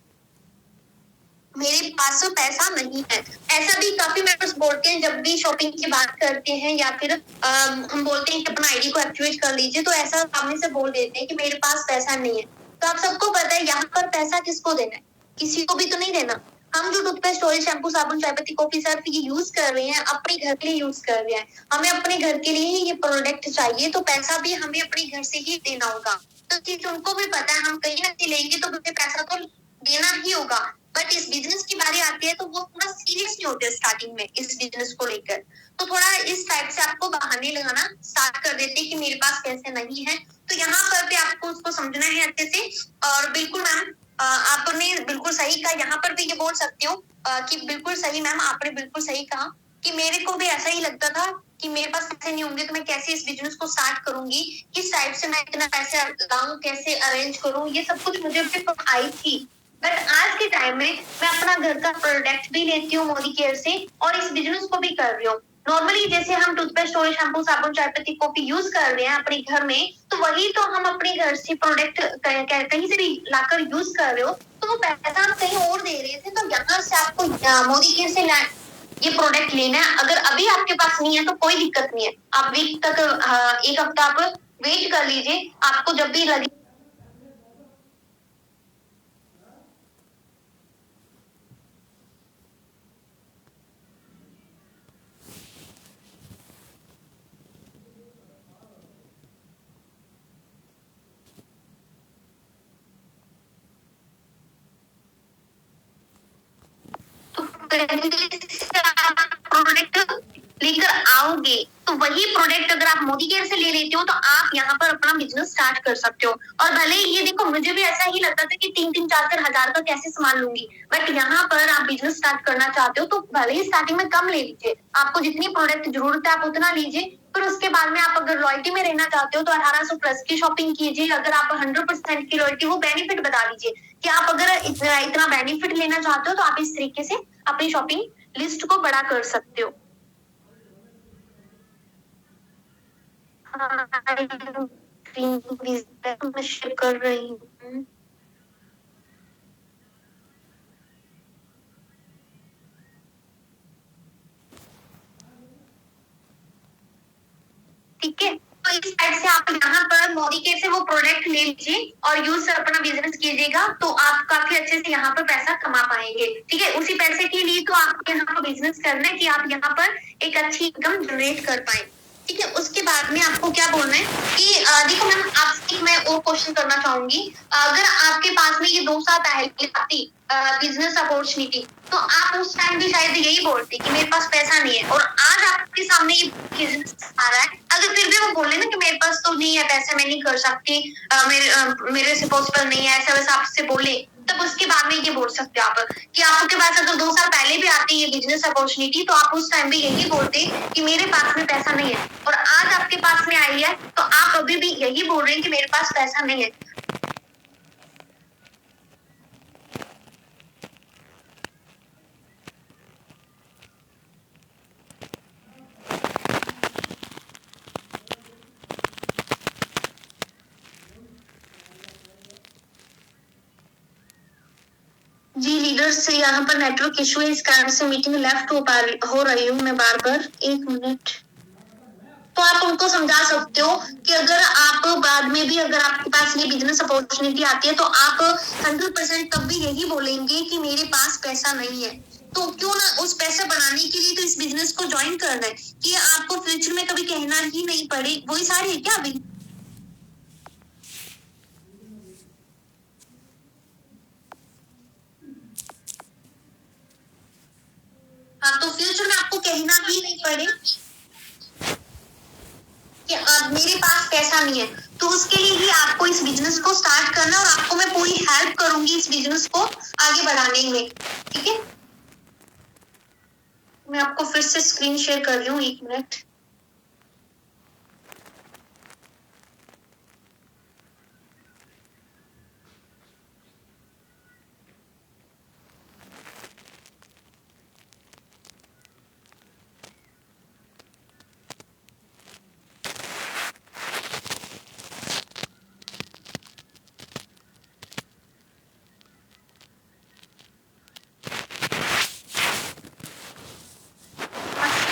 Speaker 1: मेरे पास पैसा नहीं है। ऐसा भी काफी मेंबर्स बोलते हैं जब भी शॉपिंग की बात करते हैं, या फिर हम बोलते हैं कि अपना आईडी को एक्टिवेट कर लीजिए, तो ऐसा सामने से बोल देते हैं कि मेरे पास पैसा नहीं है। तो आप सबको पता है यहाँ पर पैसा किसको देना है? किसी को भी तो नहीं देना। हम जो टूथपेस्ट, ऑयल, शैम्पू, साबुन, चाय पत्ती, कॉफी, सर्फ ये यूज कर रहे हैं, अपने घर के लिए यूज कर रहे हैं। हमें अपने घर के लिए ही ये प्रोडक्ट चाहिए, तो पैसा भी हमें अपने घर से ही देना होगा। तो चीज उनको भी पता है, हम कहीं ना कहीं लेंगे तो मुझे पैसा तो देना ही होगा। बट इस बिजनेस की बारी आती है तो वो थोड़ा सीरियस नहीं होते स्टार्टिंग में इस बिजनेस को लेकर। तो थोड़ा इस टाइप से आपको बहाने लगाना स्टार्ट कर देते कि मेरे पास पैसे नहीं है। तो यहाँ पर भी आपको उसको समझना है अच्छे से। और बिल्कुल मैम, आपने बिल्कुल सही कहा। यहाँ पर भी ये बोल सकती हूँ कि बिल्कुल सही मैम, आपने बिल्कुल सही कहा कि मेरे को भी ऐसा ही लगता था कि मेरे पास पैसे नहीं होंगे तो मैं कैसे इस बिजनेस को स्टार्ट करूंगी, किस टाइप से मैं इतना पैसे लाऊं, कैसे अरेंज करूं, ये सब कुछ मुझे भी आई थी। बट आज के टाइम में मैं अपना घर का प्रोडक्ट भी लेती हूँ मोदी केयर से, और इस बिजनेस को भी कर रही हूँ। नॉर्मली जैसे हम टूथपेस्ट, ऑयल, शैम्पू, साबुन, चाय पत्ती, कॉफी यूज कर रहे हैं अपने घर में, तो वही तो हम अपने घर से प्रोडक्ट कहीं से भी लाकर यूज कर रहे हो, तो वो पैसा हम कहीं और दे रहे थे। तो यहाँ से आपको मोदी केयर से ये प्रोडक्ट लेना है। अगर अभी आपके पास नहीं है तो कोई दिक्कत नहीं है, आप वीक तक, एक हफ्ता आप वेट कर लीजिए, आपको जब भी लगे। प्रोडक्ट लेकर आओगे तो वही प्रोडक्ट अगर आप मोदी केयर से ले लेते हो तो आप यहाँ पर अपना बिजनेस स्टार्ट कर सकते हो। और भले ही ये देखो, मुझे भी ऐसा ही लगता था कि 3-4 हजार का कैसे संभाल लूंगी, बट यहाँ पर आप बिजनेस स्टार्ट करना चाहते हो तो भले ही स्टार्टिंग में कम ले लीजिए, आपको जितनी प्रोडक्ट जरूरत है आप उतना लीजिए। फिर उसके बाद में आप अगर लॉयल्टी में रहना चाहते हो तो 1800 प्लस की शॉपिंग कीजिए। अगर आप 100% की लॉयल्टी, वो बेनिफिट बता दीजिए कि आप अगर इतना बेनिफिट लेना चाहते हो तो आप इस तरीके से अपनी शॉपिंग लिस्ट को बड़ा कर सकते हो। मैं शेयर कर रही हूँ। ठीक है, तो इस टाइप से आप यहाँ पर मोदी के से वो प्रोडक्ट ले लीजिए और यूज से अपना बिजनेस कीजिएगा, तो आप काफी अच्छे से यहाँ पर पैसा कमा पाएंगे। ठीक है, उसी पैसे के लिए तो आपको यहाँ पर बिजनेस करना है कि आप यहाँ पर एक अच्छी इनकम जनरेट कर पाए। ठीक है। उसके बाद में आपको क्या बोलना है कि देखो मैम, आपसे मैं और क्वेश्चन करना चाहूंगी। अगर आपके पास में ये 2 साल पहले आती बिजनेस अपॉर्चुनिटी, तो आप उस टाइम भी शायद यही बोलते कि मेरे पास पैसा नहीं है, और आज आपके सामने ये बिजनेस आ रहा है, अगर फिर भी वो बोले ना कि मेरे पास तो नहीं है पैसा, मैं नहीं कर सकती, मेरे से पॉसिबल नहीं है, ऐसा वैसा आपसे बोले, तब उसके बाद में ये बोल सकते हो आप कि आपके पास अगर 2 साल पहले भी आती है बिजनेस अपॉर्चुनिटी, तो आप उस टाइम भी यही बोलते कि मेरे पास में पैसा नहीं है, और आज आपके पास में आई है तो आप अभी भी यही बोल रहे हैं कि मेरे पास पैसा नहीं है। जी लीडर्स, यहाँ पर नेटवर्क इशू है, इस कारण से मीटिंग लेफ्ट हो रही हूँ मैं बार बार। 1 मिनट। तो आप उनको समझा सकते हो कि अगर आप बाद में भी अगर आपके पास ये बिजनेस अपॉर्चुनिटी आती है, तो आप 100% तब भी यही बोलेंगे कि मेरे पास पैसा नहीं है। तो क्यों ना उस पैसा बनाने के लिए तो इस बिजनेस को ज्वाइन करना है, कि आपको फ्यूचर में कभी कहना ही नहीं पड़े। वही सारी है क्या अभी? हाँ, तो फ्यूचर में आपको कहना ही नहीं पड़े कि मेरे पास पैसा नहीं है, तो उसके लिए ही आपको इस बिजनेस को स्टार्ट करना है, और आपको मैं पूरी हेल्प करूंगी इस बिजनेस को आगे बढ़ाने में। ठीक है, मैं आपको फिर से स्क्रीन शेयर कर रही हूँ, 1 मिनट।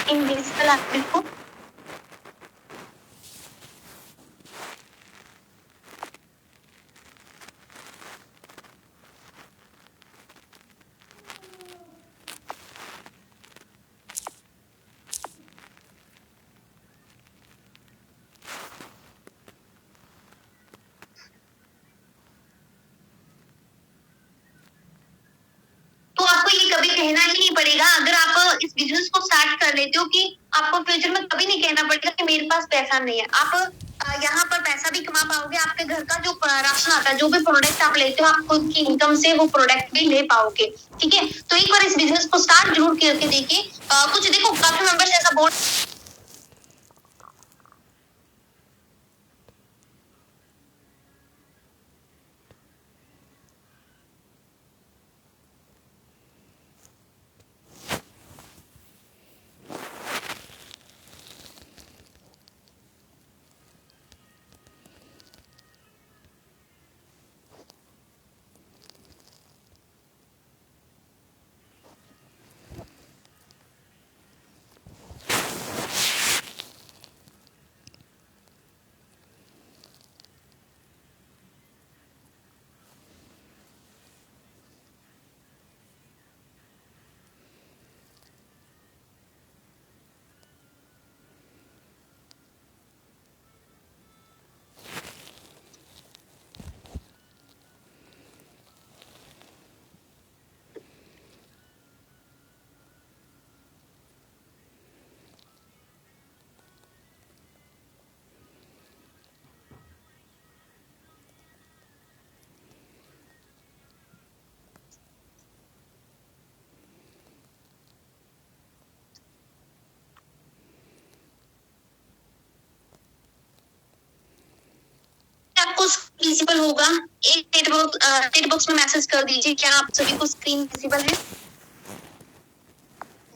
Speaker 1: इनविजिबल आप देखो। तो आपको ये कभी कहना ही नहीं पड़ेगा, अगर आप इस बिजनेस को स्टार्ट कर लेते हो, कि आपको फ्यूचर में कभी नहीं कहना पड़ेगा कि मेरे पास पैसा नहीं है। आप यहाँ पर पैसा भी कमा पाओगे, आपके घर का जो राशन आता है, जो भी प्रोडक्ट आप लेते हो, आप खुद की इनकम से वो प्रोडक्ट भी ले पाओगे। ठीक है, तो एक बार इस बिजनेस को स्टार्ट जरूर करके देखिए। कुछ देखो, काफी मेंबर्स ऐसा बोल आपको विजिबल होगा। एक चैट बॉक्स में मैसेज कर दीजिए, क्या आप सभी को स्क्रीन विजिबल है?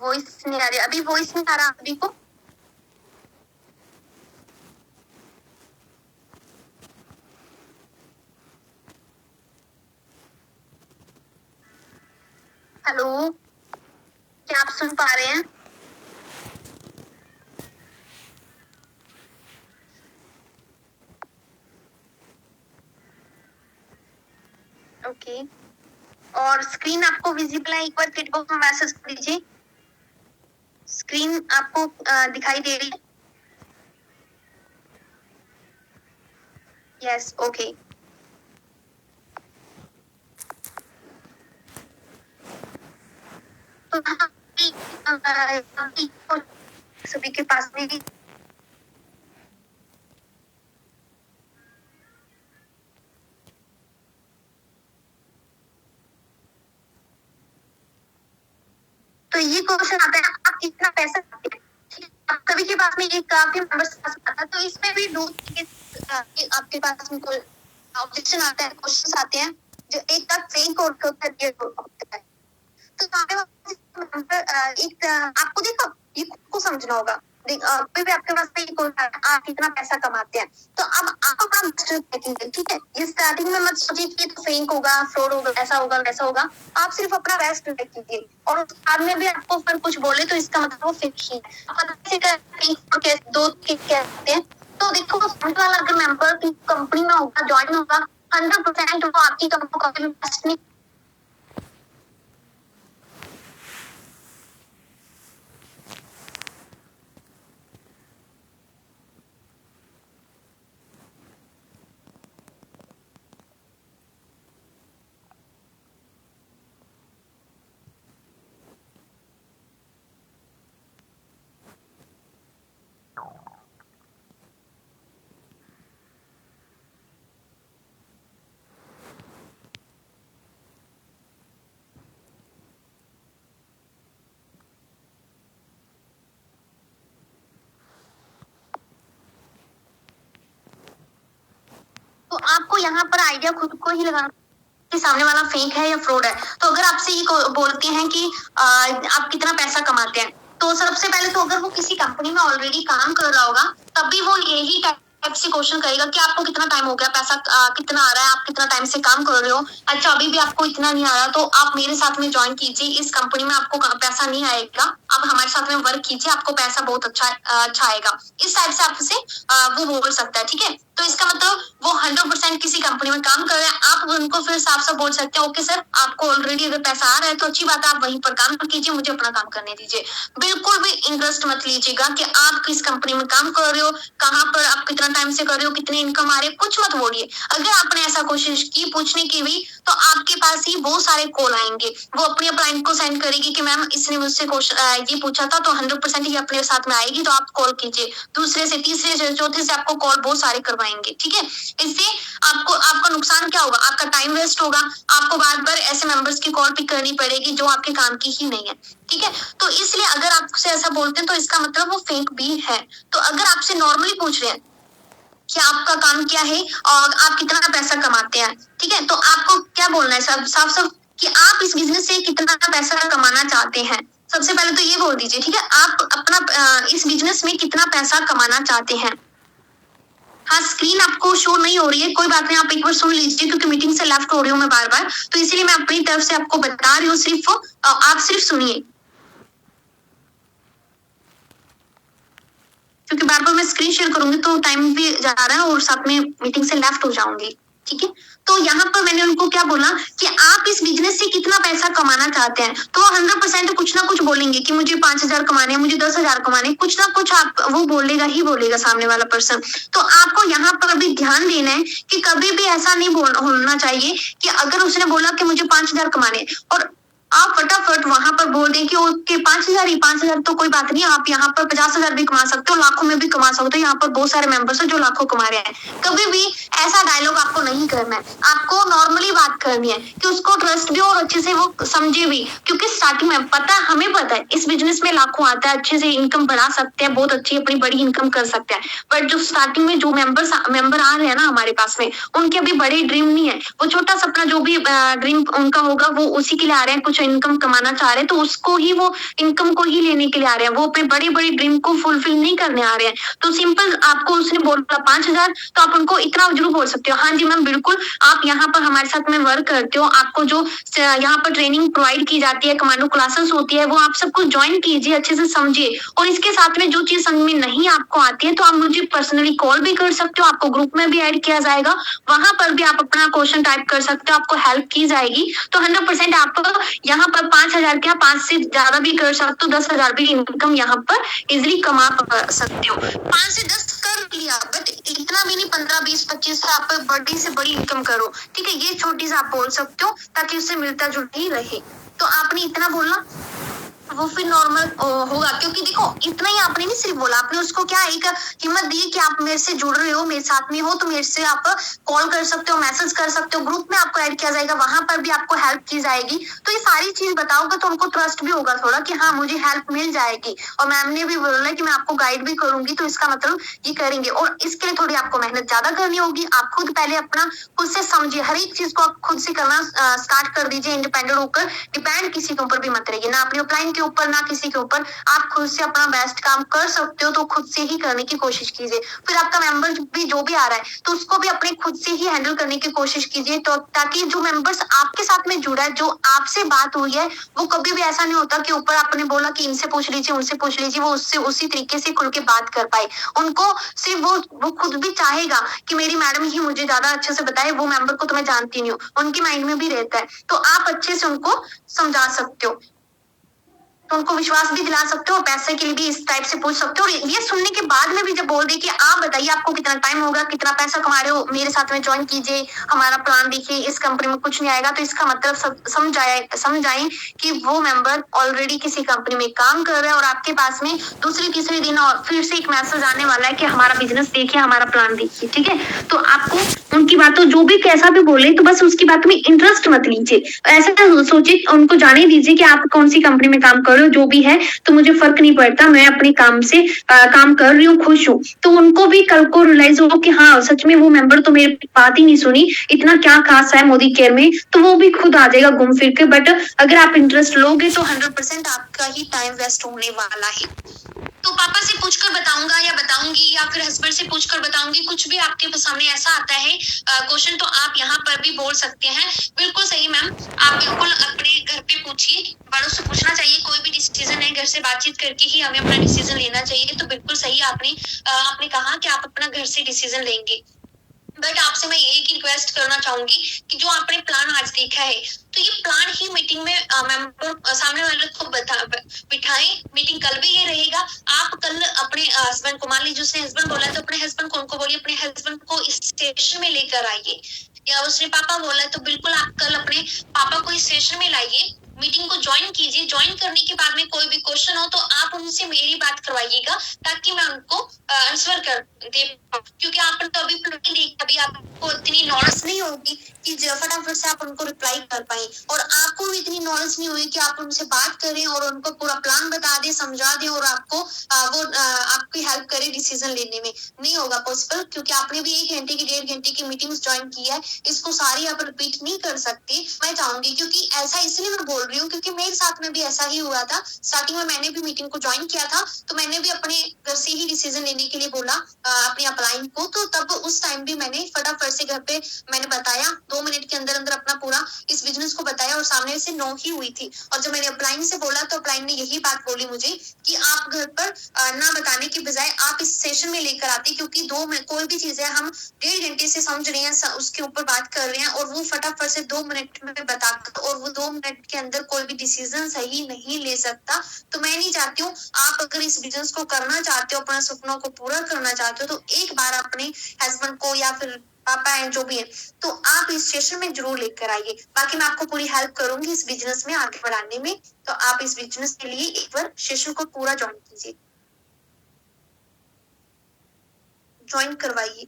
Speaker 1: वॉइस नहीं आ रही अभी, वॉइस नहीं आ रहा अभी को। हेलो, क्या आप सुन पा रहे हैं? ओके, और स्क्रीन आपको विजिबल है? एक बार चैट बॉक्स में मैसेज कर दीजिए। स्क्रीन आपको दिखाई दे रही है? Yes okay. तो सभी के पास में तो ये क्वेश्चन आता है आप कितना पैसा पाते हैं, ठीक है? सभी के पास में एक आपके मेंबर्स के पास आता है, तो इसमें भी दो आपके पास में कोई ऑब्जेक्शन आता है, क्वेश्चन आते हैं जो एक का सेम कोड होता है। तो एक आपको देखो ये खुद को समझना होगा। कोई भी आपके पास में आप कितना पैसा कमाते हैं, तो अब आप अपना मास्टर कीजिए, ठीक है? ये स्टार्टिंग में मत सोचिए कि तो फेक होगा, फ्रॉड होगा, ऐसा होगा वैसा होगा। आप सिर्फ अपना बेस्ट कीजिए और बाद में भी आपको फिर कुछ बोले तो इसका मतलब वो फेक ही है। दो कहते हैं तो देखो वाला अगर मेंबर की कंपनी में होगा, ज्वाइन होगा, 100% वो आपकी कंपनी में तो आपको यहाँ पर आइडिया खुद को ही लगाना कि सामने वाला फेक है या फ्रॉड है। तो अगर आपसे ये बोलते हैं कि आप कितना पैसा कमाते हैं, तो सबसे पहले तो अगर वो किसी कंपनी में ऑलरेडी काम कर रहा होगा तब भी वो यही टाइप से क्वेश्चन करेगा कि आपको कितना टाइम हो गया, पैसा कितना आ रहा है, आप कितना टाइम से काम कर रहे हो, अच्छा अभी भी आपको इतना नहीं आ रहा तो आप मेरे साथ में ज्वाइन कीजिए, इस कंपनी में आपको पैसा नहीं आएगा, आप हमारे साथ में वर्क कीजिए, आपको पैसा बहुत अच्छा आएगा। इस टाइप से आपसे वो बोल सकता है, ठीक है? तो इसका मतलब वो 100% किसी कंपनी में काम कर रहे हैं, आप उनको फिर साफ साफ बोल सकते हैं ओके सर आपको ऑलरेडी अगर पैसा आ रहा है तो अच्छी बात है, आप वहीं पर काम कीजिए, मुझे अपना काम करने दीजिए। बिल्कुल भी इंटरेस्ट मत लीजिएगा कि आप किस कंपनी में काम कर रहे हो, कहाँ पर आप कितना टाइम से कर रहे हो, कितनी इनकम आ रही है, कुछ मत बोलिए। अगर आपने ऐसा कोशिश की पूछने की भी तो आपके पास ही बहुत सारे कॉल आएंगे, वो अपने क्लाइंट को सेंड करेगी कि मैम इसने मुझसे ये पूछा था तो 100% ही अपने साथ में आएगी, तो आप कॉल कीजिए। दूसरे से, तीसरे से, चौथे से आपको कॉल बहुत सारे करवाएंगे, ठीक है? इससे आपका नुकसान क्या होगा, आपका टाइम वेस्ट होगा, आपको बार बार ऐसे मेंबर्स की कॉल पिक करनी पड़ेगी जो आपके काम की ही नहीं है, ठीक है? तो इसलिए अगर आपसे ऐसा बोलते हैं तो इसका मतलब वो फेक भी है। तो अगर आपसे नॉर्मली पूछ रहे हैं कि आपका काम क्या है और आप कितना पैसा कमाते हैं, ठीक है? तो आपको क्या बोलना है साफ साफ कि आप इस बिजनेस से कितना पैसा कमाना चाहते हैं। सबसे पहले तो ये बोल दीजिए, ठीक है? आप अपना इस बिजनेस में कितना पैसा कमाना चाहते हैं। हाँ स्क्रीन आपको शो नहीं हो रही है, कोई बात नहीं, आप एक बार सुन लीजिए क्योंकि मीटिंग से लेफ्ट हो रही हूँ मैं बार बार, तो इसीलिए मैं अपनी तरफ से आपको बता रही हूँ, सिर्फ आप सिर्फ सुनिए क्योंकि बार बार मैं स्क्रीन शेयर करूंगी तो टाइम भी जा रहा है और साथ में मीटिंग से लेफ्ट हो जाऊंगी, ठीक है? तो यहाँ पर मैंने उनको क्या बोला कि आप इस बिजनेस से कितना पैसा कमाना चाहते हैं, तो 100% कुछ ना कुछ बोलेंगे कि मुझे 5,000 कमाने हैं, मुझे 10,000 कमाने, कुछ ना कुछ आप वो बोलेगा ही बोलेगा सामने वाला पर्सन। तो आपको यहाँ पर अभी ध्यान देना है कि कभी भी ऐसा नहीं होना चाहिए कि अगर उसने बोला कि मुझे 5,000 कमाने और आप फटाफट वहां पर बोल दें कि ओके 5,000 ही 5,000 तो कोई बात नहीं, आप यहाँ पर 50,000 भी कमा सकते हो, लाखों में भी कमा सकते हो, यहाँ पर बहुत सारे मेंबर्स हैं जो लाखों कमा रहे हैं। कभी भी ऐसा डायलॉग आपको नहीं करना है, आपको नॉर्मली बात करनी है कि उसको ट्रस्ट भी और अच्छे से वो समझे भी, क्योंकि स्टार्टिंग में हमें पता है इस बिजनेस में लाखों आता है, अच्छे से इनकम बढ़ा सकते हैं, बहुत अच्छी अपनी बड़ी इनकम कर सकते हैं। बट जो स्टार्टिंग में जो मेंबर आ रहे हैं ना हमारे पास में, उनके अभी बड़े ड्रीम नहीं है, वो छोटा सपना जो भी ड्रीम उनका होगा वो उसी के लिए आ रहे हैं, कुछ इनकम कमाना चाह रहे हैं तो उसको ही वो इनकम को ही लेने के लिए आ रहे हैं, वो अपने बड़े बड़े ड्रीम को फुलफिल नहीं करने आ रहे हैं। तो सिंपल आपको उसने बोला 5,000 तो आप उनको इतना जरूर बोल सकते हो, हाँ जी मैम बिल्कुल आप यहाँ पर हमारे साथ में वर्क करते हो, आपको जो यहाँ पर ट्रेनिंग प्रोवाइड की जाती है, कमांडो क्लासेस होती है, वो आप सबको ज्वाइन कीजिए, अच्छे से समझिए, और इसके साथ में जो चीज समझ में नहीं आपको आती है तो आप मुझे पर्सनली कॉल भी कर सकते हो, आपको ग्रुप में भी ऐड किया जाएगा, वहां पर भी आप अपना क्वेश्चन टाइप कर सकते हो, आपको हेल्प की जाएगी। तो 100% आप यहाँ पर 5,000 क्या 5 से ज्यादा भी कर सकते हो, 10,000 भी इनकम यहाँ पर इजिली कमा सकते हो। 5 से 10 कर लिया, बट इतना भी नहीं 15, 20, 25 से आप बड़ी से बड़ी इनकम करो, ठीक है। ये छोटी से आप बोल सकते हो ताकि उससे मिलता जुलता ही रहे। तो आपने इतना बोलना, वो फिर नॉर्मल होगा, क्योंकि देखो इतना ही आपने नहीं सिर्फ बोला, आपने उसको क्या एक हिम्मत दी कि आप मेरे से जुड़ रहे हो, मेरे साथ में हो, तो मेरे से आप कॉल कर सकते हो, मैसेज कर सकते हो, ग्रुप में आपको ऐड किया जाएगा, वहां पर भी आपको हेल्प की जाएगी। तो ये सारी चीज बताओगे तो उनको ट्रस्ट भी होगा थोड़ा कि हाँ मुझे हेल्प मिल जाएगी, और मैम ने भी बोला कि मैं आपको गाइड भी करूंगी, तो इसका मतलब ये करेंगे। और इसके लिए थोड़ी आपको मेहनत ज्यादा करनी होगी। आप खुद पहले अपना खुद से समझिए, हर एक चीज को आप खुद से करना स्टार्ट कर दीजिए, इंडिपेंडेंट होकर, डिपेंड किसी के ऊपर भी मत रहिए, ना अपने अपलाइन के ऊपर, ना किसी के ऊपर। आप खुद से अपना बेस्ट काम कर सकते हो तो खुद से ही करने की कोशिश कीजिए। फिर आपका मेंबर भी जो भी आ रहा है तो उसको भी अपने खुद से ही हैंडल करने की कोशिश कीजिए, तो ताकि जो मेंबर्स आपके साथ में जुड़ा है, जो आपसे बात हुई है, वो कभी भी ऐसा नहीं होता कि ऊपर आपने बोला कि इनसे पूछ लीजिए, उनसे पूछ लीजिए, वो उससे उसी तरीके से खुल के बात कर पाए। उनको सिर्फ वो खुद भी चाहेगा कि मेरी मैडम ही मुझे ज्यादा अच्छे से बताए, वो मेंबर को तो मैं जानती नहीं हूँ, उनके माइंड में भी रहता है। तो आप अच्छे से उनको समझा सकते हो, तो उनको विश्वास भी दिला सकते हो, पैसे के लिए भी इस टाइप से पूछ सकते हो। और ये सुनने के बाद में भी जब बोल दे कि आप बताइए आपको कितना टाइम होगा, कितना पैसा कमा रहे हो, मेरे साथ में ज्वाइन कीजिए, हमारा प्लान देखिए, इस कंपनी में कुछ नहीं आएगा, तो इसका मतलब समझाएं कि वो मेंबर ऑलरेडी किसी कंपनी में काम कर रहा है, और आपके पास में दूसरे तीसरे दिन और फिर से एक मैसेज आने वाला है कि हमारा बिजनेस देखिए, हमारा प्लान देखिए, ठीक है। तो आपको उनकी बातों जो भी कैसा भी बोले, तो बस उसकी बात में इंटरेस्ट मत लीजिए, ऐसा सोचिए, उनको जाने दीजिए कि आप कौन सी कंपनी में काम कर रहे हो, जो भी है तो मुझे फर्क नहीं पड़ता, मैं अपने काम से काम कर रही हूँ, खुश हूँ। तो उनको भी कल को रियलाइज हो कि हाँ सच में वो मेंबर तो मेरी बात ही नहीं सुनी, इतना क्या खास है मोदी केयर में, तो वो भी खुद आ जाएगा घूम फिर के। बट अगर आप इंटरेस्ट लोगे तो 100% आपका ही टाइम वेस्ट होने वाला है। तो पापा से पूछकर बताऊंगा या बताऊंगी, या फिर हस्बैंड से पूछकर बताऊंगी, कुछ भी आपके सामने ऐसा आता है क्वेश्चन, तो आप यहाँ पर भी बोल सकते हैं। बिल्कुल सही मैम, आप बिल्कुल अपने घर पे पूछिए, बड़ों से पूछना चाहिए, कोई भी डिसीजन है घर से बातचीत करके ही हमें अपना डिसीजन लेना चाहिए। तो बिल्कुल सही आपने कहा कि आप अपना घर से डिसीजन लेंगे। बट आपसे मैं एक ही रिक्वेस्ट करना चाहूंगी कि जो आपने प्लान आज देखा है, तो ये प्लान ही मीटिंग में मेंबर सामने वाले को बिठाएं। मीटिंग कल भी ये रहेगा। आप कल अपने हस्बैंड को, मान लीजिए उसने हस्बैंड बोला है, तो अपने हस्बैंड को उनको बोलिए, अपने हस्बैंड को इस सेशन में लेकर आइए, या उसने पापा बोला है तो बिल्कुल आप कल अपने पापा को इस सेशन में लाइए, मीटिंग को ज्वाइन कीजिए। ज्वाइन करने के बाद में कोई भी क्वेश्चन हो तो आप उनसे मेरी बात करवाइएगा, ताकि मैं उनको आंसर कर दे, क्योंकि आपने तो अभी अभी आपको इतनी नॉलेज नहीं होगी कि फटाफट से आप उनको रिप्लाई कर पाए, और आपको भी इतनी नॉलेज नहीं हुई कि आप उनसे बात करें और उनको पूरा प्लान बता दे, समझा दे, और आपको वो आपकी हेल्प करे डिसीजन लेने में। नहीं होगा पॉसिबल, क्योंकि आपने भी 1 घंटे की 1.5 घंटे की मीटिंग ज्वाइन की है, इसको सारी आप रिपीट नहीं कर सकते। मैं चाहूंगी, क्योंकि ऐसा इसलिए मैं बोल रही हूँ क्योंकि मेरे साथ में भी ऐसा ही हुआ था। स्टार्टिंग में मैंने भी मीटिंग को ज्वाइन किया था, तो मैंने भी अपने घर से ही डिसीजन लेने के लिए बोला अपनी अपलाइन को, तो तब उस टाइम भी मैंने फटाफट से घर पे मैंने बताया, 2 मिनट के अंदर अंदर अपना पूरा इस बिजनेस को बताया, और सामने से नो ही हुई थी। और जब मैंने अपलाइन से बोला तो अपलाइन ने यही बात बोली मुझे कि आप घर पर ना बताने की बजाय आप इस सेशन में लेकर आते, क्योंकि कोई भी चीज है हम 1.5 घंटे से समझ रहे हैं, उसके ऊपर बात कर रहे हैं, और वो फटाफट से 2 मिनट में बताकर, और वो 2 मिनट के अंदर कोई भी डिसीजन सही नहीं ले सकता। तो मैं नहीं चाहती हूँ, आप अगर इस बिजनेस को करना चाहते हो, अपना सपनों को पूरा करना चाहते हो, तो एक बार अपने हस्बैंड को या फिर पापा है जो भी है, तो आप इस सेशन में जरूर लेकर आइए। बाकी मैं आपको पूरी हेल्प करूंगी इस बिजनेस में आगे बढ़ाने में, तो आप इस बिजनेस के लिए एक बार सेशन को पूरा ज्वाइन कीजिए, ज्वाइन करवाइए।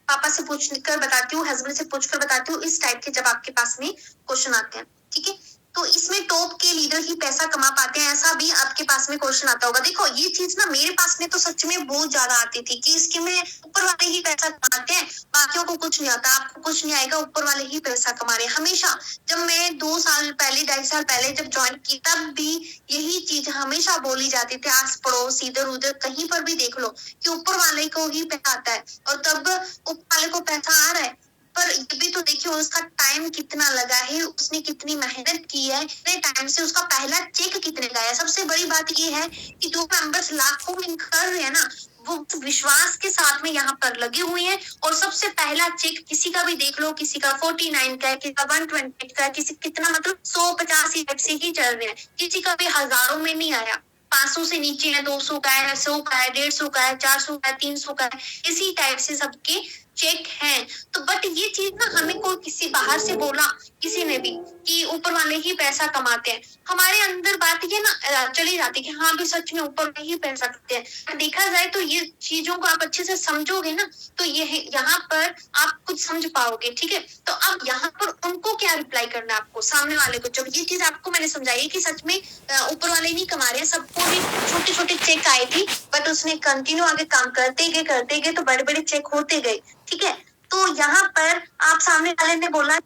Speaker 1: पापा से पूछ कर बताती हूँ, हस्बैंड से पूछ कर बताती हूँ, इस टाइप के जब आपके पास में क्वेश्चन आते हैं, ठीक है। तो इसमें टॉप के लीडर ही पैसा कमा पाते हैं, ऐसा भी आपके पास में क्वेश्चन आता होगा। देखो ये चीज ना मेरे पास में तो सच में बहुत ज्यादा आती थी कि इसके में ऊपर वाले ही पैसा कमाते हैं, बाकियों को कुछ नहीं आता, आपको कुछ नहीं आएगा, ऊपर वाले ही पैसा कमा रहे हैं। हमेशा जब मैं 2 साल पहले 2.5 साल पहले जब ज्वाइन की, तब भी यही चीज हमेशा बोली जाती थी, आस पड़ोस इधर उधर कहीं पर भी देख लो कि ऊपर वाले को ही पैसा आता है, और तब ऊपर वाले को पैसा आ रहा है। पर ये भी तो देखिए उसका टाइम कितना लगा है, उसने कितनी मेहनत की है, इतने टाइम से उसका पहला चेक कितने का है। सबसे बड़ी बात ये है कि जो मेंबर्स लाखों में कर रहे हैं ना, वो विश्वास के साथ में यहाँ पर लगे हुए हैं। और सबसे पहला चेक किसी का भी देख लो, किसी का 49 का है, किसी का 120 का है, किसी कितना मतलब 150 से ही चल रहे हैं, किसी का भी हजारों में नहीं आया, 500 से नीचे है, 200 का है, 100 का है, 150 का है, 400 का है, 300 का है, इसी टाइप से सबके चेक हैं। तो बट ये चीज ना हमें कोई किसी बाहर से बोला किसी ने भी कि ऊपर वाले ही पैसा कमाते हैं, हमारे अंदर बात ये ना चली जाती है कि हाँ भी सच में ऊपर वाले ही पैसा कमाते हैं। देखा जाए तो ये चीजों को आप अच्छे से समझोगे ना तो ये यहाँ पर आप कुछ समझ पाओगे। ठीक है, तो अब यहाँ पर उनको क्या रिप्लाई करना है आपको, सामने वाले को। जब ये चीज आपको मैंने समझाई कि सच में ऊपर वाले नहीं कमा रहे हैं, सबको भी छोटे छोटे चेक आए थी, बट उसने कंटिन्यू आगे काम करते गए तो बड़े बड़े चेक होते गए। ठीक है, तो यहाँ पर आप सामने वाले ने बोला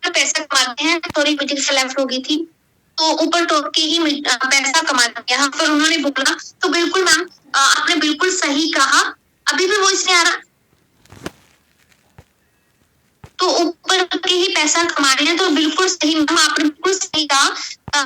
Speaker 1: पैसा कमाते हैं, थोड़ी मीटिंग सेलेक्ट हो गई थी तो ऊपर टॉप के ही पैसा कमाते हैं। यहाँ पर उन्होंने बोला तो बिल्कुल मैम आपने बिल्कुल सही कहा। अभी भी वॉइस नहीं आ रहा? तो ऊपर के ही पैसा कमा रहे हैं, तो बिल्कुल सही मैम, आपने बिल्कुल सही कहा।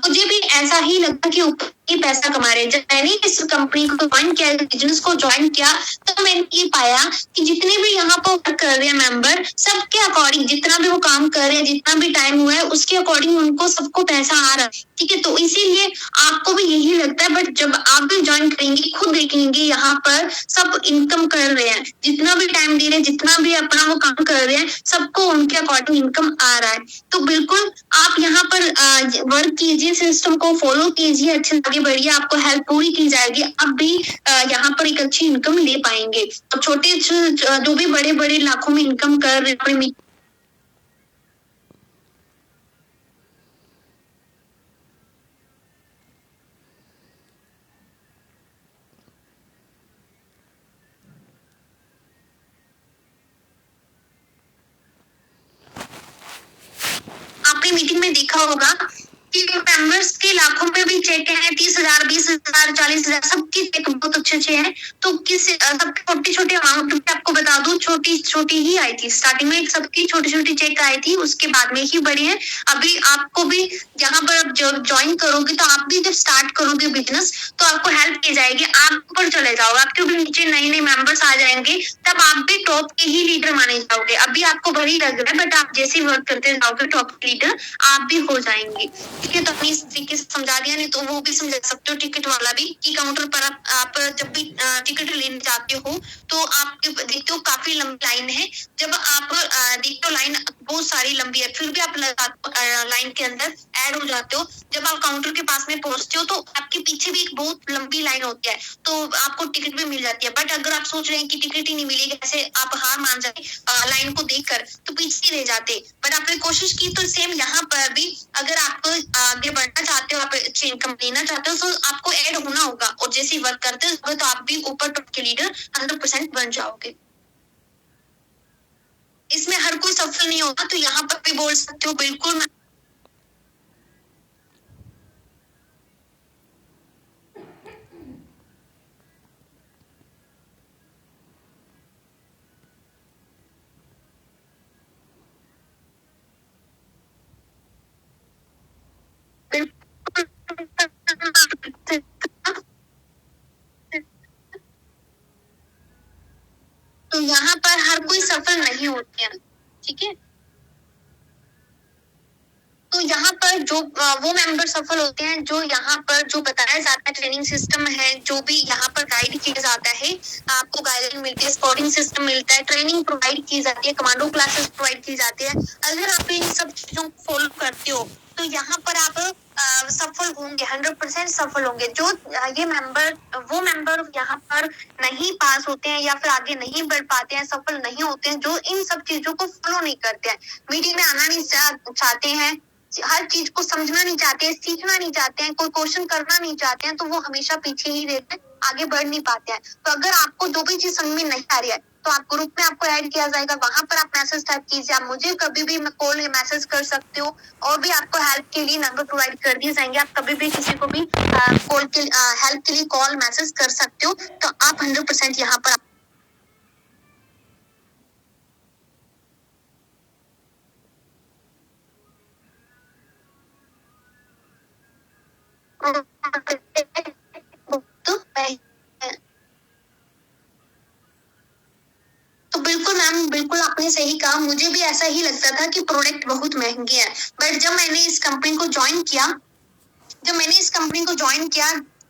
Speaker 1: मुझे भी ऐसा ही लगा कि ऊपर ही पैसा कमा रहे हैं। जब मैंने इस कंपनी को ज्वाइन किया, बिजनेस को ज्वाइन किया, तो मैंने ये पाया कि जितने भी यहाँ पर वर्क कर रहे हैं मेंबर, सबके अकॉर्डिंग जितना भी वो काम कर रहे हैं, जितना भी टाइम हुआ है उसके अकॉर्डिंग उनको सबको पैसा आ रहा है। ठीक है, तो इसीलिए आपको भी यही लगता है, बट जब आप भी ज्वाइन करेंगे खुद देखेंगे यहाँ पर सब इनकम कर रहे हैं, जितना भी टाइम दे रहे हैं, जितना भी अपना वो काम कर रहे हैं, सबको उनके अकॉर्डिंग इनकम आ रहा है। तो बिल्कुल आप यहाँ पर वर्क कीजिए, सिस्टम को फॉलो कीजिए, अच्छे से आगे बढ़िए, आपको हेल्प पूरी की जाएगी, आप भी यहाँ पर एक अच्छी इनकम ले पाएंगे। और छोटे जो भी बड़े बड़े लाखों में इनकम कर रहे हैं, आपने मीटिंग में देखा होगा कि मेंबर्स के लाखों में भी चेक है, 30,000, 20,000, 40,000, सबकी चेक बहुत अच्छे अच्छे हैं। तो किस सबके छोटी छोटी अमाउंट भी आपको बता दूं, छोटी छोटी ही आई थी स्टार्टिंग में, सबकी छोटी छोटी चेक आई थी, उसके बाद में ही बड़ी है। अभी आपको भी यहाँ पर आप जब ज्वाइन करोगे तो आप भी जब स्टार्ट करोगे बिजनेस तो आपको हेल्प की जाएगी, आप ऊपर चले जाओगे, आपके भी नीचे नए नए मेंबर्स आ जाएंगे, तब आप भी टॉप के ही लीडर माने जाओगे। अभी आपको भरी लग रहा है, बट आप जैसे वर्क करते जाओगे टॉप लीडर आप भी हो जाएंगे। ठीक है, तो अपनी इस तरीके से समझा दिया, नहीं तो वो भी समझा सकते हो टिकट वाला भी कि काउंटर पर आप जब भी टिकट लेने जाते हो तो आप देखते हो काफी लंबी लाइन है। जब आप देखते हो लाइन बहुत सारी लंबी है, फिर भी आप लाइन के अंदर ऐड हो जाते हो। जब आप काउंटर के पास में पहुंचते हो तो आपके पीछे भी एक बहुत लंबी लाइन होती है, तो आपको टिकट भी मिल जाती है। बट अगर आप सोच रहे हैं कि टिकट ही नहीं मिलेगी, ऐसे आप हार मान जाए लाइन को देखकर, तो पीछे ही रह जाते। बट आपने कोशिश की तो सेम यहाँ पर भी अगर आप आगे बढ़ना चाहते हो, आप अच्छी इनकम लेना चाहते हो, तो आपको ऐड होना होगा, और जैसे ही वर्क करते हो तो आप भी ऊपर टॉप के लीडर 100% बन जाओगे। इसमें हर कोई सफल नहीं होगा, तो यहाँ पर भी बोल सकते हो बिल्कुल। तो यहाँ पर हर कोई सफल नहीं होते हैं। ठीक है, तो यहाँ पर जो वो मेंबर सफल होते हैं जो यहाँ पर जो बताया जाता है, ट्रेनिंग सिस्टम है, जो भी यहाँ पर गाइड किया जाता है, आपको गाइडेंस मिलती है, स्पोर्टिंग सिस्टम मिलता है, ट्रेनिंग प्रोवाइड की जाती है, कमांडो क्लासेस प्रोवाइड की जाती है। अगर आप इन सब चीजों को फॉलो करते हो तो यहाँ पर आप सफल होंगे, 100% सफल होंगे। जो ये मेंबर वो मेंबर यहाँ पर नहीं पास होते हैं या फिर आगे नहीं बढ़ पाते हैं, सफल नहीं होते हैं, जो इन सब चीजों को फॉलो नहीं करते हैं, मीटिंग में आना नहीं चाहते हैं, हर चीज को समझना नहीं चाहते हैं, सीखना नहीं चाहते हैं, कोई क्वेश्चन करना नहीं चाहते हैं, तो वो हमेशा पीछे ही रहते हैं, आगे बढ़ नहीं पाते हैं। तो अगर आपको जो भी चीज समझ में नहीं आ रही है तो आप ग्रुप में आपको ऐड किया जाएगा, वहां पर आप मैसेज टाइप कीजिए, आप मुझे कभी भी कॉल मैसेज कर सकते हो, और भी आपको हेल्प के लिए नंबर प्रोवाइड कर दिए जाएंगे। आप कभी भी किसी को भी कॉल के हेल्प के लिए कॉल मैसेज कर सकते हो। तो आप 100% यहाँ पर तो तो बिल्कुल मैम, बिल्कुल आपने सही कहा, मुझे भी ऐसा ही लगता था कि प्रोडक्ट बहुत महंगे हैं। बट जब मैंने इस कंपनी को ज्वाइन किया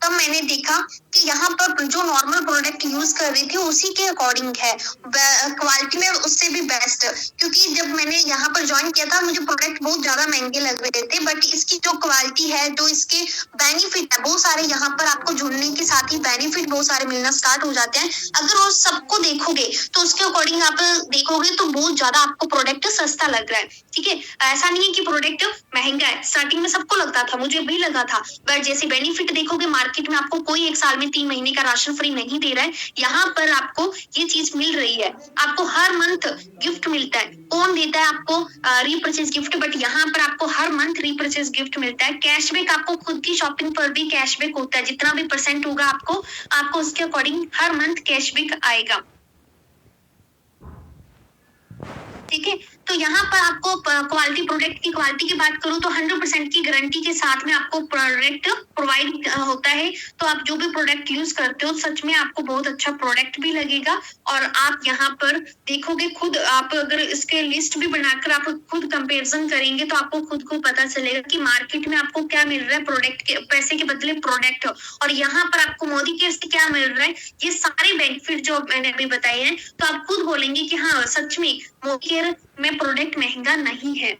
Speaker 1: तब मैंने देखा कि यहाँ पर जो नॉर्मल प्रोडक्ट यूज कर रही थी उसी के अकॉर्डिंग है, क्वालिटी में उससे भी बेस्ट। क्योंकि जब मैंने यहाँ पर ज्वाइन किया था मुझे प्रोडक्ट बहुत ज्यादा महंगे लग रहे थे, बट इसकी जो क्वालिटी है, जो इसके बेनिफिट है, बहुत सारे यहाँ पर आपको जुड़ने के साथ ही बेनिफिट बहुत सारे मिलना स्टार्ट हो जाते हैं। अगर वो सबको देखोगे तो उसके अकॉर्डिंग आप देखोगे तो बहुत ज्यादा आपको प्रोडक्ट सस्ता लग रहा है। ठीक है, ऐसा नहीं है कि प्रोडक्ट महंगा है, स्टार्टिंग में सबको लगता था, मुझे भी लगा था। बट जैसे बेनिफिट देखोगे, मार्केट में आपको कोई एक साल में 3 महीने का राशन फ्री नहीं दे रहा है, यहाँ पर आपको ये चीज मिल रही है। आपको हर मंथ गिफ्ट मिलता है। कौन देता है आपको रीपर्चेज गिफ्ट, बट यहाँ पर आपको हर मंथ रीपर्चेज गिफ्ट मिलता है। कैशबैक आपको खुद की शॉपिंग पर भी कैशबैक होता है, जितना भी परसेंट होगा आपको उसके अकॉर्डिंग हर मंथ कैशबैक आएगा। ठीक है, तो यहाँ पर आपको क्वालिटी, प्रोडक्ट की क्वालिटी की बात करूँ तो 100% की गारंटी के साथ में आपको प्रोडक्ट प्रोवाइड होता है। तो आप जो भी प्रोडक्ट यूज करते हो सच में आपको बहुत अच्छा प्रोडक्ट भी लगेगा। और आप यहाँ पर देखोगे खुद, आप अगर इसके लिस्ट भी बनाकर आप खुद कंपेरिजन करेंगे तो आपको खुद को पता चलेगा कि मार्केट में आपको क्या मिल रहा है, प्रोडक्ट के पैसे के बदले प्रोडक्ट, और यहाँ पर आपको मोदी केयर से क्या मिल रहा है, ये सारे बेनिफिट जो मैंने अभी बताए हैं, तो आप खुद बोलेंगे कि हाँ सच में मोदी केयर में प्रोडक्ट महंगा नहीं है।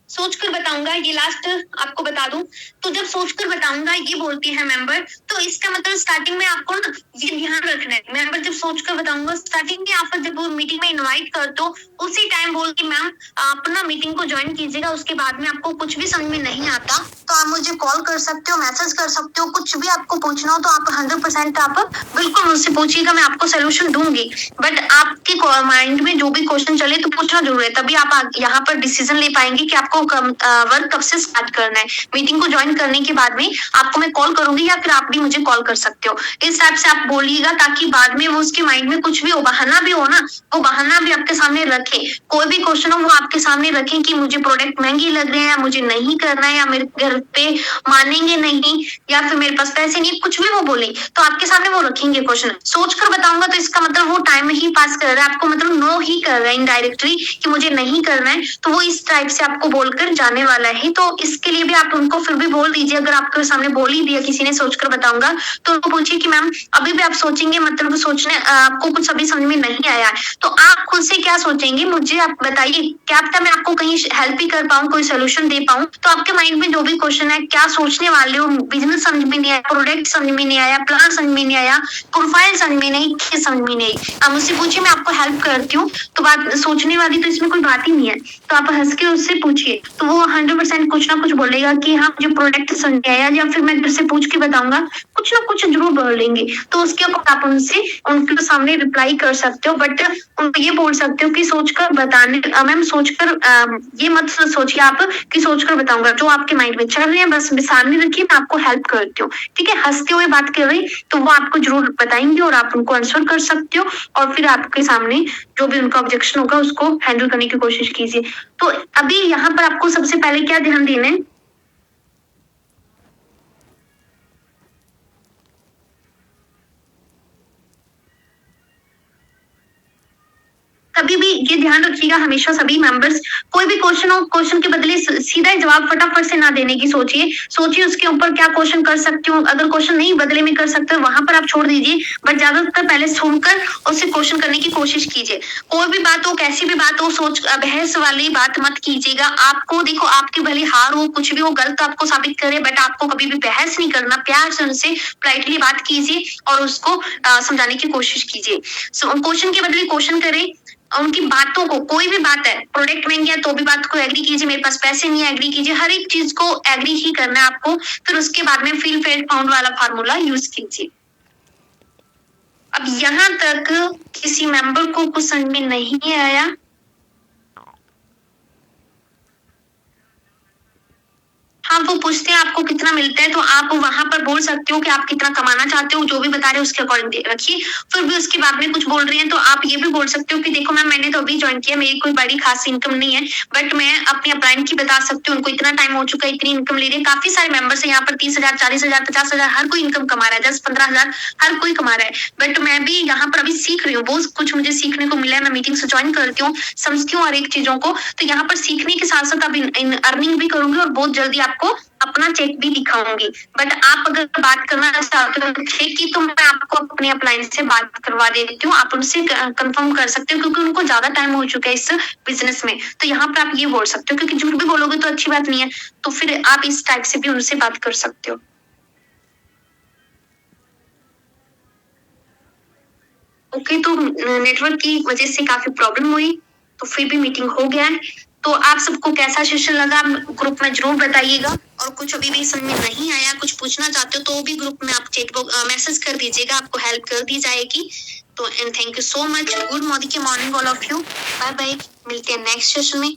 Speaker 1: सोचकर बताऊंगा, ये लास्ट आपको बता दूं, तो जब सोचकर बताऊंगा ये बोलती है मेंबर, तो इसका मतलब स्टार्टिंग में आपको ना ये ध्यान रखना है, मेंबर जब सोचकर बताऊंगा स्टार्टिंग में आप जब मीटिंग में इनवाइट कर दो उसी टाइम बोल कि मैम आप ना मीटिंग को ज्वाइन कीजिएगा, उसके बाद में आपको कुछ भी समझ में नहीं आता तो आप मुझे कॉल कर सकते हो, मैसेज कर सकते हो, कुछ भी आपको पूछना हो तो आप 100% आप बिल्कुल मुझसे पूछिएगा, मैं आपको सोल्यूशन दूंगी। बट आपके माइंड में जो भी क्वेश्चन चले तो पूछना जरूर है, तभी आप यहाँ पर डिसीजन ले पाएंगे कि आपको वर्क कब से स्टार्ट करना है। मीटिंग को ज्वाइन करने के बाद में आपको मैं कॉल करूंगी या फिर आप भी मुझे कॉल कर सकते हो, इस टाइप से आप बोलिएगा, ताकि बाद में वो उसके माइंड में कुछ भी हो, बहाना भी हो ना, वो बहाना भी आपके सामने रखे। कोई भी क्वेश्चन हो वो आपके सामने रखे कि मुझे प्रोडक्ट महंगे लग रहे हैं, मुझे नहीं करना है, या मेरे घर पे मानेंगे नहीं, या फिर मेरे पास पैसे नहीं, कुछ भी वो बोले तो आपके सामने वो रखेंगे क्वेश्चन। सोच कर बताऊंगा तो इसका मतलब वो टाइम ही पास कर रहा है, आपको मतलब नो ही कर रहा है इनडायरेक्टली कि मुझे नहीं करना है, तो वो इस टाइप से आपको बोलकर जाने वाला है। तो इसके लिए भी आप उनको फिर भी बोल दीजिए, अगर आपके सामने बोल ही दिया किसी ने सोचकर बताऊंगा तो उनको पूछिए कि मैम अभी भी आप सोचेंगे, मतलब सोचने आपको कुछ अभी समझ में नहीं आया है, तो आप खुद से क्या सोचेंगे मुझे आप बताइए, क्या पता मैं आपको कहीं हेल्प ही कर पाऊँ, कोई सोल्यूशन दे पाऊँ। तो आपके माइंड में जो भी क्वेश्चन है, क्या सोचने वाले हो, बिजनेस समझ में नहीं आया, प्रोडक्ट समझ में नहीं आया, प्लान समझ में नहीं आया, प्रोफाइल समझ में नहीं, समझ में नहीं, आप मुझसे पूछिए, मैं आपको हेल्प करती हूँ। तो बात सोचने वाली तो इसमें कोई बात ही नहीं है, तो आप हंस के उससे पूछिए, तो वो 100% कुछ ना कुछ बोलेगा कि हाँ मुझे प्रोडक्ट समझ में आया, या फिर मैं तुझसे पूछ के बताऊंगा, कुछ ना कुछ जरूर बोलेंगे। तो उसके अकॉर्डिंग आप उनसे उनके सामने रिप्लाई कर सकते हो, बट उनको ये बोल सकते हो कि सोचकर बताने, मैम सोचकर ये मत सोचिए आप कि सोचकर बताऊंगा, जो आपके माइंड में चल रहे हैं बस सामने रखिए, मैं आपको हेल्प करती हूँ। ठीक है, हंसते हुए बात कर रही तो वो आपको जरूर बताएंगे और आप उनको आंसर कर सकते हो, और फिर आपके सामने जो भी उनका ऑब्जेक्शन होगा उसको हैंडल करने की कोशिश कीजिए। तो अभी यहाँ पर आपको सबसे पहले क्या ध्यान देना है, कभी भी ये ध्यान रखिएगा, हमेशा सभी मेंबर्स कोई भी क्वेश्चन हो, क्वेश्चन के बदले सीधा जवाब फटाफट से ना देने की सोचिए उसके ऊपर क्या क्वेश्चन कर सकती हूँ, अगर क्वेश्चन नहीं बदले में कर सकते हो वहां पर आप छोड़ दीजिए, बट ज्यादातर पहले सुनकर उससे क्वेश्चन करने की कोशिश कीजिए। कोई भी बात हो, कैसी भी बात हो, सोच बहस वाली बात मत कीजिएगा। आपको देखो, आपकी भली हार हो, कुछ भी हो, गलत आपको साबित करे, बट आपको कभी भी बहस नहीं करना, प्यार से उनसे पोलाइटली बात कीजिए और उसको समझाने की कोशिश कीजिए। क्वेश्चन के बदले क्वेश्चन करें, उनकी बातों को, कोई भी बात है, प्रोडक्ट महंगी है तो भी बात को एग्री कीजिए, मेरे पास पैसे नहीं है एग्री कीजिए, हर एक चीज को एग्री ही करना है आपको। फिर उसके बाद में फील फेल फाउंड वाला फार्मूला यूज कीजिए। अब यहाँ तक किसी मेंबर को कुछ समझ में नहीं आया? हाँ, वो पूछते हैं आपको कितना मिलता है, तो आप वहां पर बोल सकते हो कि आप कितना कमाना चाहते हो, जो भी बता रहे हो उसके अकॉर्डिंग रखिए। फिर भी उसके बाद में कुछ बोल रहे हैं तो आप ये भी बोल सकते हो कि देखो मैम, मैंने तो अभी ज्वाइन किया, मेरी कोई बड़ी खास इनकम नहीं है, बट मैं अपनी अपलाइन की बता सकती हूँ, उनको इतना टाइम हो चुका है, इतनी इनकम ले रहे हैं। काफी सारे मेंबर्स है यहाँ पर, 30,000, 40,000, 50,000, हर कोई इनकम कमा रहा है, 10-15,000 हर कोई कमा रहा है। बट मैं भी यहाँ पर अभी सीख रही हूँ, बहुत कुछ मुझे सीखने को मिला है, मैं मीटिंग से ज्वाइन करती हूँ, समझती हूँ हर एक चीजों को, तो यहाँ पर सीखने के साथ साथ अब अर्निंग भी करूंगी और बहुत जल्दी आपको अपना चेक भी दिखाऊंगी। बट आप अगर बात करना चाहते हो चेक की, तो मैं आपको अपने अपलाइन से बात करवा देती हूँ, आप उनसे कंफर्म कर सकते हो, क्योंकि उनको ज्यादा टाइम हो चुका है इस बिजनेस में। तो यहाँ पर आप ये बोल सकते हो, क्योंकि झूठ भी बोलोगे तो अच्छी बात नहीं है, तो फिर आप इस टाइप से भी उनसे बात कर सकते हो। ओके, तो नेटवर्क की वजह से काफी प्रॉब्लम हुई, तो फिर भी मीटिंग हो गया है। तो आप सबको कैसा सेशन लगा ग्रुप में जरूर बताइएगा, और कुछ अभी भी समझ में नहीं आया, कुछ पूछना चाहते हो तो भी ग्रुप में आप चैट मैसेज कर दीजिएगा, आपको हेल्प कर दी जाएगी। तो and thank you so much, good morning all of you, bye bye, मिलते हैं नेक्स्ट सेशन में।